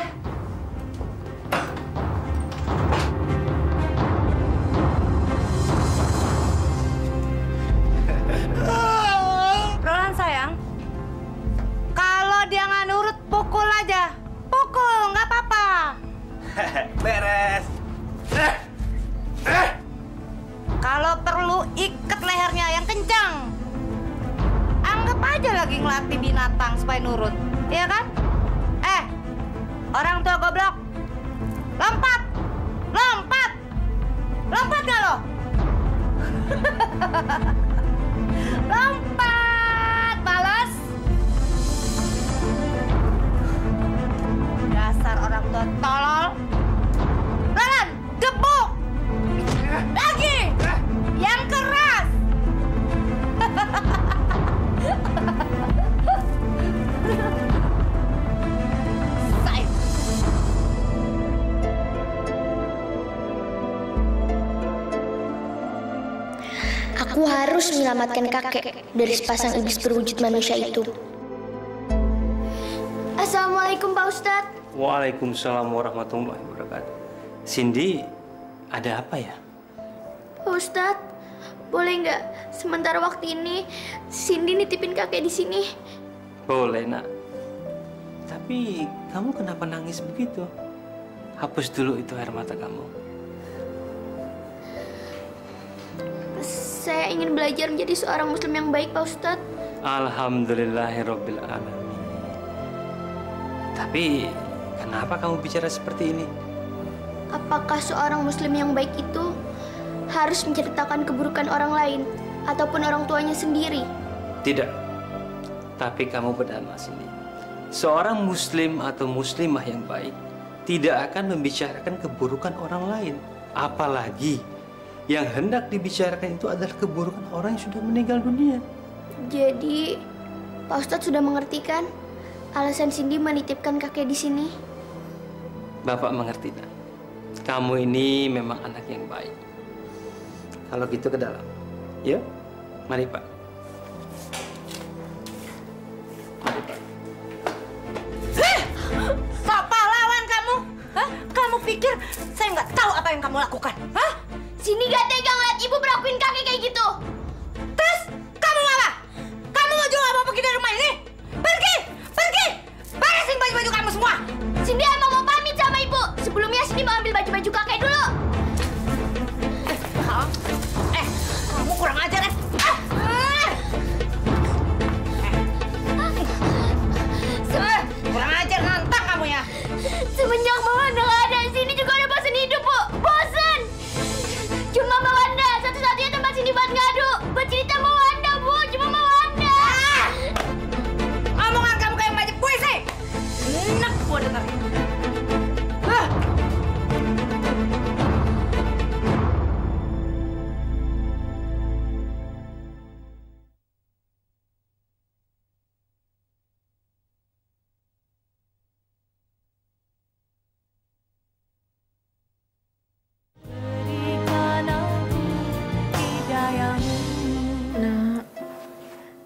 Roland sayang, kalau dia nggak nurut, pukul aja. Pukul, nggak apa-apa.
Beres.
Kalau perlu ikat lehernya yang kencang. aja lagi ngelatih binatang supaya nurut, iya kan? Orang tua goblok, lompat, lompat, lompat nggak lo? Lompat, balas. Dasar orang tua tolol. Jalan, gebuk. Lagi, yang keras.
Aku harus menyelamatkan kakek dari sepasang iblis berwujud manusia itu. Assalamualaikum Pak Ustadz.
Waalaikumsalam warahmatullahi wabarakatuh. Cindy, ada apa ya?
Pak Ustadz, boleh nggak sementara waktu ini Cindy nitipin kakek di sini?
Boleh, Nak. Tapi kamu kenapa nangis begitu? Hapus dulu itu air mata kamu.
Saya ingin belajar menjadi seorang muslim yang baik, Pak Ustadz.
Alhamdulillahirabbil alamin. Tapi kenapa kamu bicara seperti ini?
Apakah seorang muslim yang baik itu harus menceritakan keburukan orang lain ataupun orang tuanya sendiri?
Tidak. Tapi kamu benar, Mas ini. Seorang muslim atau muslimah yang baik tidak akan membicarakan keburukan orang lain. Apalagi yang hendak dibicarakan itu adalah keburukan orang yang sudah meninggal dunia.
Jadi, Pak Ustadz sudah mengerti kan alasan Cindy menitipkan kakek di sini?
Bapak mengerti, Nak. Kamu ini memang anak yang baik. Kalau gitu ke dalam. Yuk, mari Pak. Mari Pak.
Sok pahlawan kamu? Hah? Kamu pikir saya nggak tahu apa yang kamu lakukan? Hah?
Cindy gak tega ngeliat ibu perlakuin kakek kayak gitu.
Terus kamu apa? Kamu juga nggak mau pergi dari rumah ini? Pergi, pergi, beresin baju-baju kamu semua.
Cindy emang mau pamit sama ibu. Sebelumnya Cindy mau ambil baju-baju kakek dulu.
Kamu kurang ajar ya? Kurang ajar, nantang kamu ya.
Semenjak Mawanda nggak ada, Cindy juga udah bosan hidup, Bu. Bosan. Cuma Mawanda, satu-satunya tempat Cindy buat ngadu. Buat cerita Mawanda, Bu. Cuma Mawanda.
Omongan kamu kayak baca puisi. Enak gua dengerin.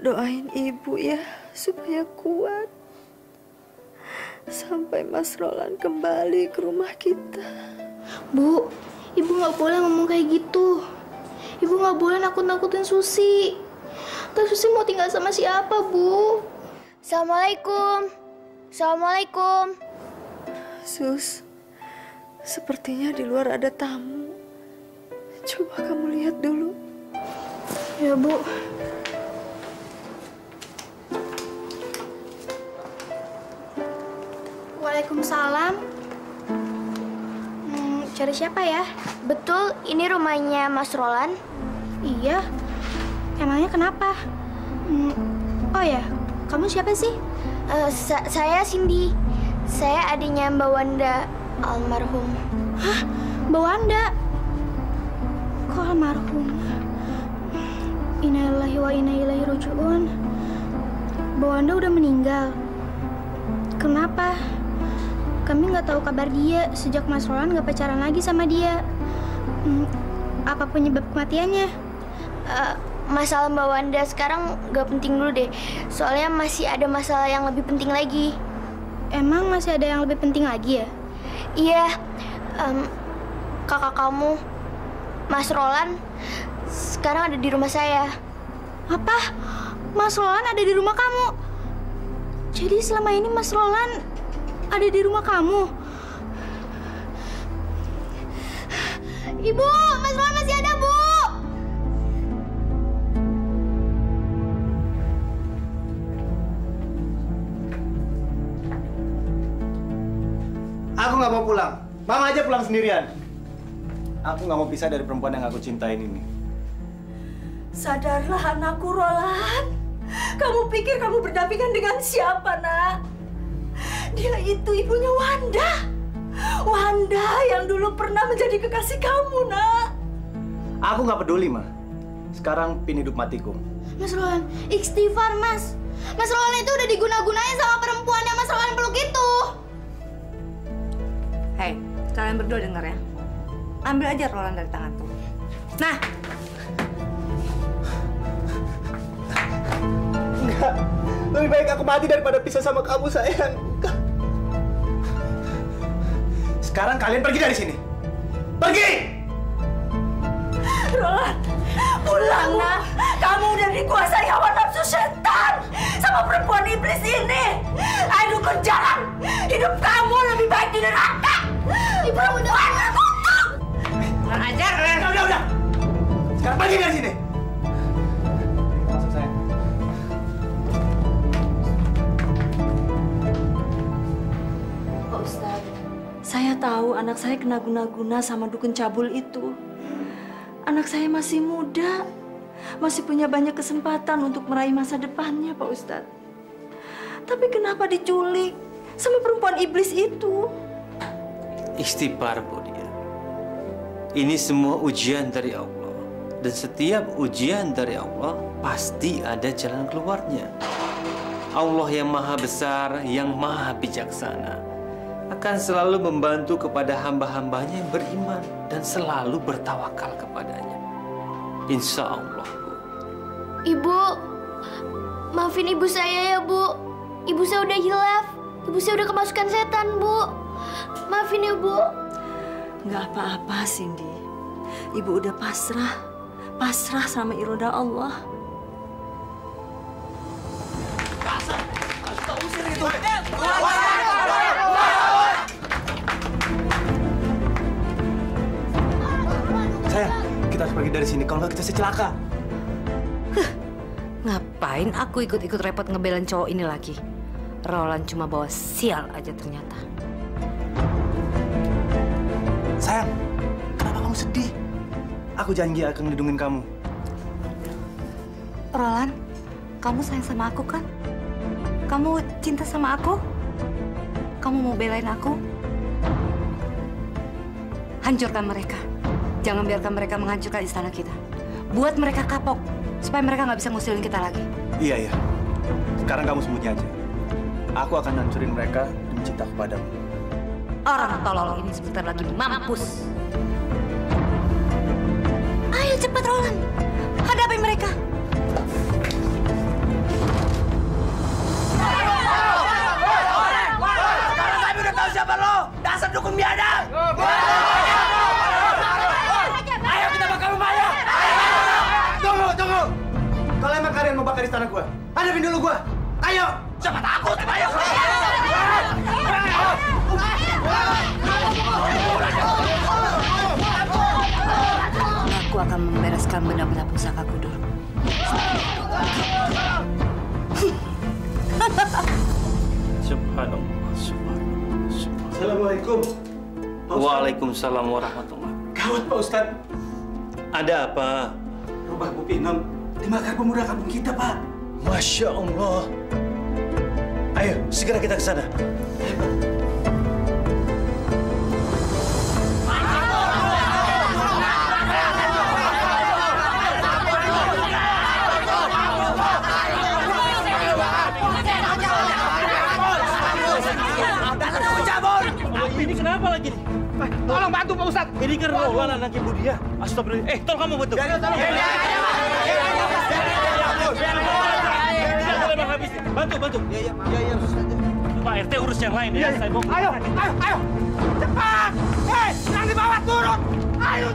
Doain ibu ya, supaya kuat. Sampai Mas Roland kembali ke rumah kita.
Bu, ibu nggak boleh ngomong kayak gitu. Ibu nggak boleh nakut-nakutin Susi. Terus Susi mau tinggal sama siapa, Bu? Assalamualaikum. Assalamualaikum.
Sus, sepertinya di luar ada tamu. Coba kamu lihat dulu.
Ya, Bu. Waalaikumsalam. Cari siapa ya? Betul, ini rumahnya Mas Roland. Iya. Emangnya kenapa? Oh ya, kamu siapa sih? Saya Cindy. Saya adiknya Mbak Wanda almarhum. Hah? Mbak Wanda? Kok almarhum? Innalillahi wa inna ilaihi raji'un. Mbak Wanda udah meninggal. Kenapa? Kami nggak tahu kabar dia sejak Mas Roland nggak pacaran lagi sama dia. Apa penyebab kematiannya? Masalah Mbak Wanda sekarang nggak penting dulu deh. Soalnya masih ada masalah yang lebih penting lagi. Emang masih ada yang lebih penting lagi ya? Iya. Kakak kamu, Mas Roland, sekarang ada di rumah saya. Apa? Mas Roland ada di rumah kamu? Jadi selama ini Mas Roland ada di rumah kamu? Ibu, Mas Roland masih ada, Bu.
nggak mau pulang. Mama aja pulang sendirian. Aku nggak mau pisah dari perempuan yang aku cintain ini.
Sadarlah anakku, Roland. Kamu pikir kamu berdampingan dengan siapa, nak? Dia itu ibunya Wanda. Wanda yang dulu pernah menjadi kekasih kamu, nak.
Aku nggak peduli, Ma. Sekarang pin hidup matiku.
Mas Roland, istighfar, Mas. Mas Roland itu udah diguna-gunain sama perempuan yang Mas Roland peluk itu.
Hei, kalian berdua denger ya. Ambil aja Roland dari tanganku. Nah.
Enggak. Lebih baik aku mati daripada pisah sama kamu, sayang. Sekarang kalian pergi dari sini. Pergi!
Roland, pulang, nak. Kamu udah dikuasai hawa nafsu setan sama perempuan iblis ini. Ayo dukun jalan. Hidup kamu lebih baik di neraka. Ibu udah kutuk.
Kurang ajar.
Udah. Sekarang pergi dari sini. Masuk, sayang.
Pak Ustadz, saya tahu anak saya kena guna-guna sama dukun cabul itu. Anak saya masih muda, masih punya banyak kesempatan untuk meraih masa depannya, Pak Ustadz. Tapi kenapa diculik sama perempuan iblis itu?
Istighfar, Bu Dia. Ini semua ujian dari Allah. Dan setiap ujian dari Allah, pasti ada jalan keluarnya. Allah yang maha besar, yang maha bijaksana, akan selalu membantu kepada hamba-hambanya yang beriman dan selalu bertawakal kepadanya. Insya Allah, Bu.
Ibu, maafin ibu saya ya, Bu. Ibu saya udah hilaf. Ibu saya udah kemasukan setan, Bu. Maafin ya, Bu.
Nggak apa-apa, Cindy. Ibu udah pasrah sama iroda Allah.
Sayang, kita harus pergi dari sini. Kalau nggak kita celaka.
Ngapain aku ikut-ikut repot ngebelain cowok ini lagi? Roland cuma bawa sial aja ternyata.
Sayang, kenapa kamu sedih? Aku janji akan melindungi kamu.
Roland, kamu sayang sama aku kan? Kamu cinta sama aku? Kamu mau belain aku? Hancurkan mereka. Jangan biarkan mereka menghancurkan istana kita. Buat mereka kapok, supaya mereka nggak bisa ngusilin kita lagi.
Iya. Sekarang kamu sembunyi aja. Aku akan hancurin mereka demi cinta kepadamu.
Orang tolol ini sebentar lagi mampus. Ayo cepat, Roland. Hadapi mereka.
Sekarang kami udah tahu siapa lo. Dasar dukun biadab. Ayo kita bakar rumahnya.
Tunggu. Kalau emang kalian mau bakar istana gua, hadapin dulu gua. Ayo.
Siapa takut? Ayo.
Aku akan membereskan benda-benda pusakaku dulu.
Subhanallah.
Assalamualaikum.
Waalaikumsalam warahmatullahi.
Gawat, Pak Ustadz.
Ada apa?
Rumah Bu Pinam dimakar pemuda kampung kita, Pak.
Masya Allah. Ayo, segera kita ke sana.
Ini kenapa lagi nih? Tolong bantu Pak Ustadz.
Ini kan Roland anak Ibu Dia. Astagfirullah. Tolong kamu bantu. Bantu. Iya. Pak RT urus yang lain ya. Saya mau.
Ayo. Cepat. Yang di bawah turun. Ayo.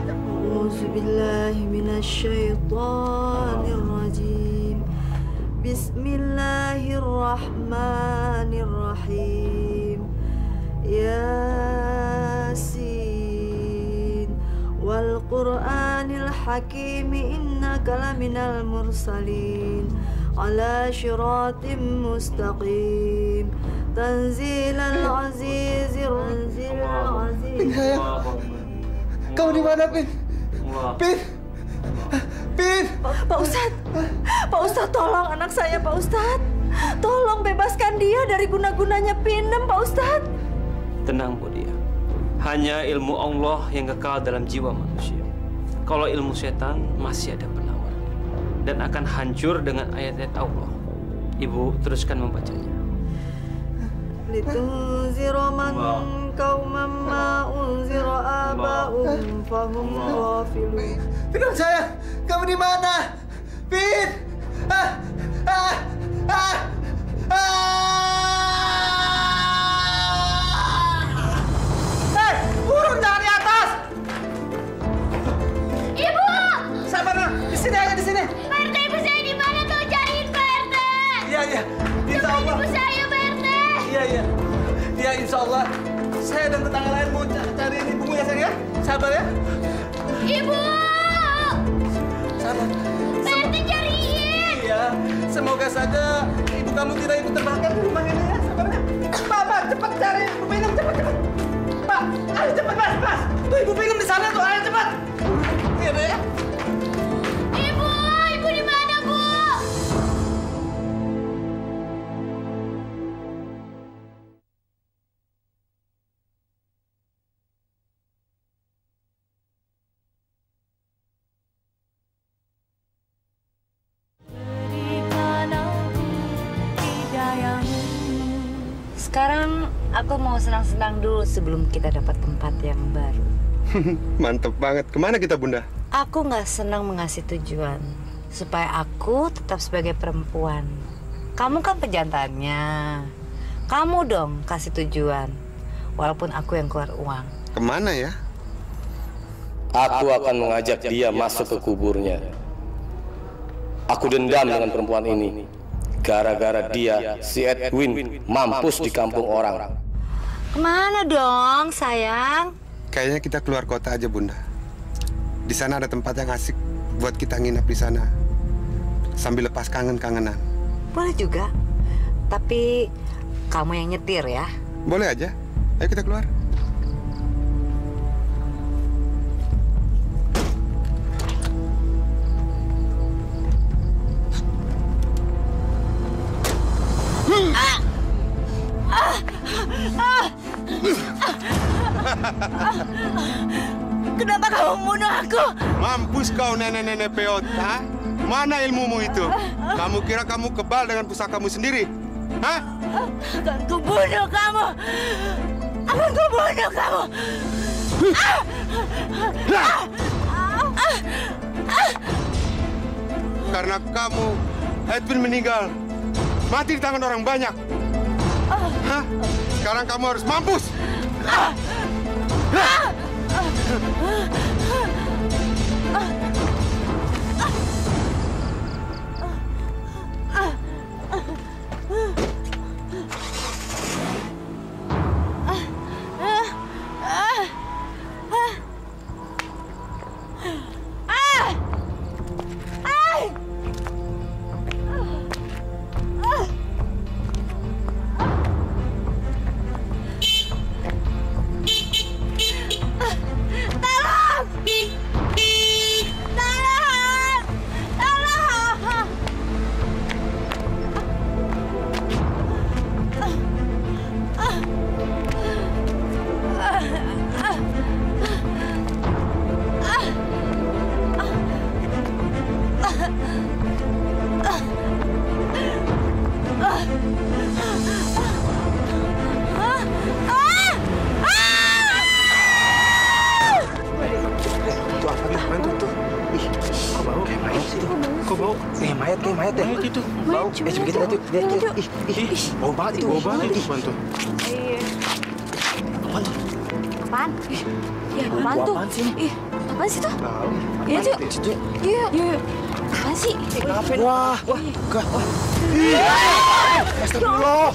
Auzubillahi minasyaitonirrajim. Bismillahirrahmanirrahim. Yasin wal Qur'anil الحكيم إنك لمن المرسلين على صراط مستقيم تنزيل العزيز
Pin, sayang. Kamu di mana, Pin? Pin! Pin!
Pak Ustadz, tolong anak saya, Pak Ustadz. Tolong bebaskan dia dari guna-gunanya Pinem, Pak Ustadz.
Tenang, Bu Dia. Hanya ilmu Allah yang kekal dalam jiwa manusia. Kalau ilmu setan masih ada penawar dan akan hancur dengan ayat-ayat Allah. Ibu teruskan membacanya.
Litunzira man qauman ma unzira aba'um fahum ghafilun.
Pin, sayang, kamu di mana? Pin! Hei, burung jangan di atas!
Ibu!
Sabar, Nak. Di sini aja, di sini.
Pak RT, ibu saya di mana? Tuh cariin Pak RT.
Iya, iya. Insya Allah.
Ibu saya, Pak RT.
Iya, iya. Iya, insya Allah. Saya dan tetangga lain mau cariin ibumu ya, sayang ya. Sabar ya.
Ibu!
Sabar.
Pak RT cariin.
Iya, semoga saja ibu kamu tidak ikut terbakar di rumah ini ya. Sabar ya. Pak, cepat cari ibu Pinam, cepat. Pak, ayo cepat, Mas. Tuh ibu Pinam di sana tuh, ayo cepat. Iya, deh ya.
Ibu di mana, Bu?
Sekarang aku mau senang-senang dulu sebelum kita dapat tempat yang baru.
Mantep banget. Kemana kita, Bunda?
Aku nggak senang mengasih tujuan supaya aku tetap sebagai perempuan. Kamu kan pejantannya. Kamu dong kasih tujuan, walaupun aku yang keluar uang.
Kemana ya?
Aku akan mengajak dia masuk ke kuburnya. Aku dendam dengan perempuan ini. Gara-gara dia, si Edwin mampus di kampung orang.
Kemana dong, sayang?
Kayaknya kita keluar kota aja, Bunda. Di sana ada tempat yang asik buat kita nginep di sana. Sambil lepas kangen-kangenan.
Boleh juga. Tapi kamu yang nyetir ya.
Boleh aja. Ayo kita keluar.
Kenapa kamu membunuh aku?
Mampus kau nenek-nenek peot, ha? Mana ilmumu itu? Kamu kira kamu kebal dengan pusakamu sendiri? Hah?
Akan kubunuh kamu! Akan kubunuh kamu!
Karena kamu, Edwin meninggal. Mati di tangan orang banyak. Hah? Sekarang kamu harus mampus!
Mayat itu. Bau. Coba kita lihat yuk. Lihat. Bau banget itu. Bau banget itu. Bantu.
Iya.
Apaan tuh?
Apaan? Ya, apaan tuh? Apaan sih tuh?
Iya,
Cuk. Iya. Apaan sih?
Wah. Astagfirullah.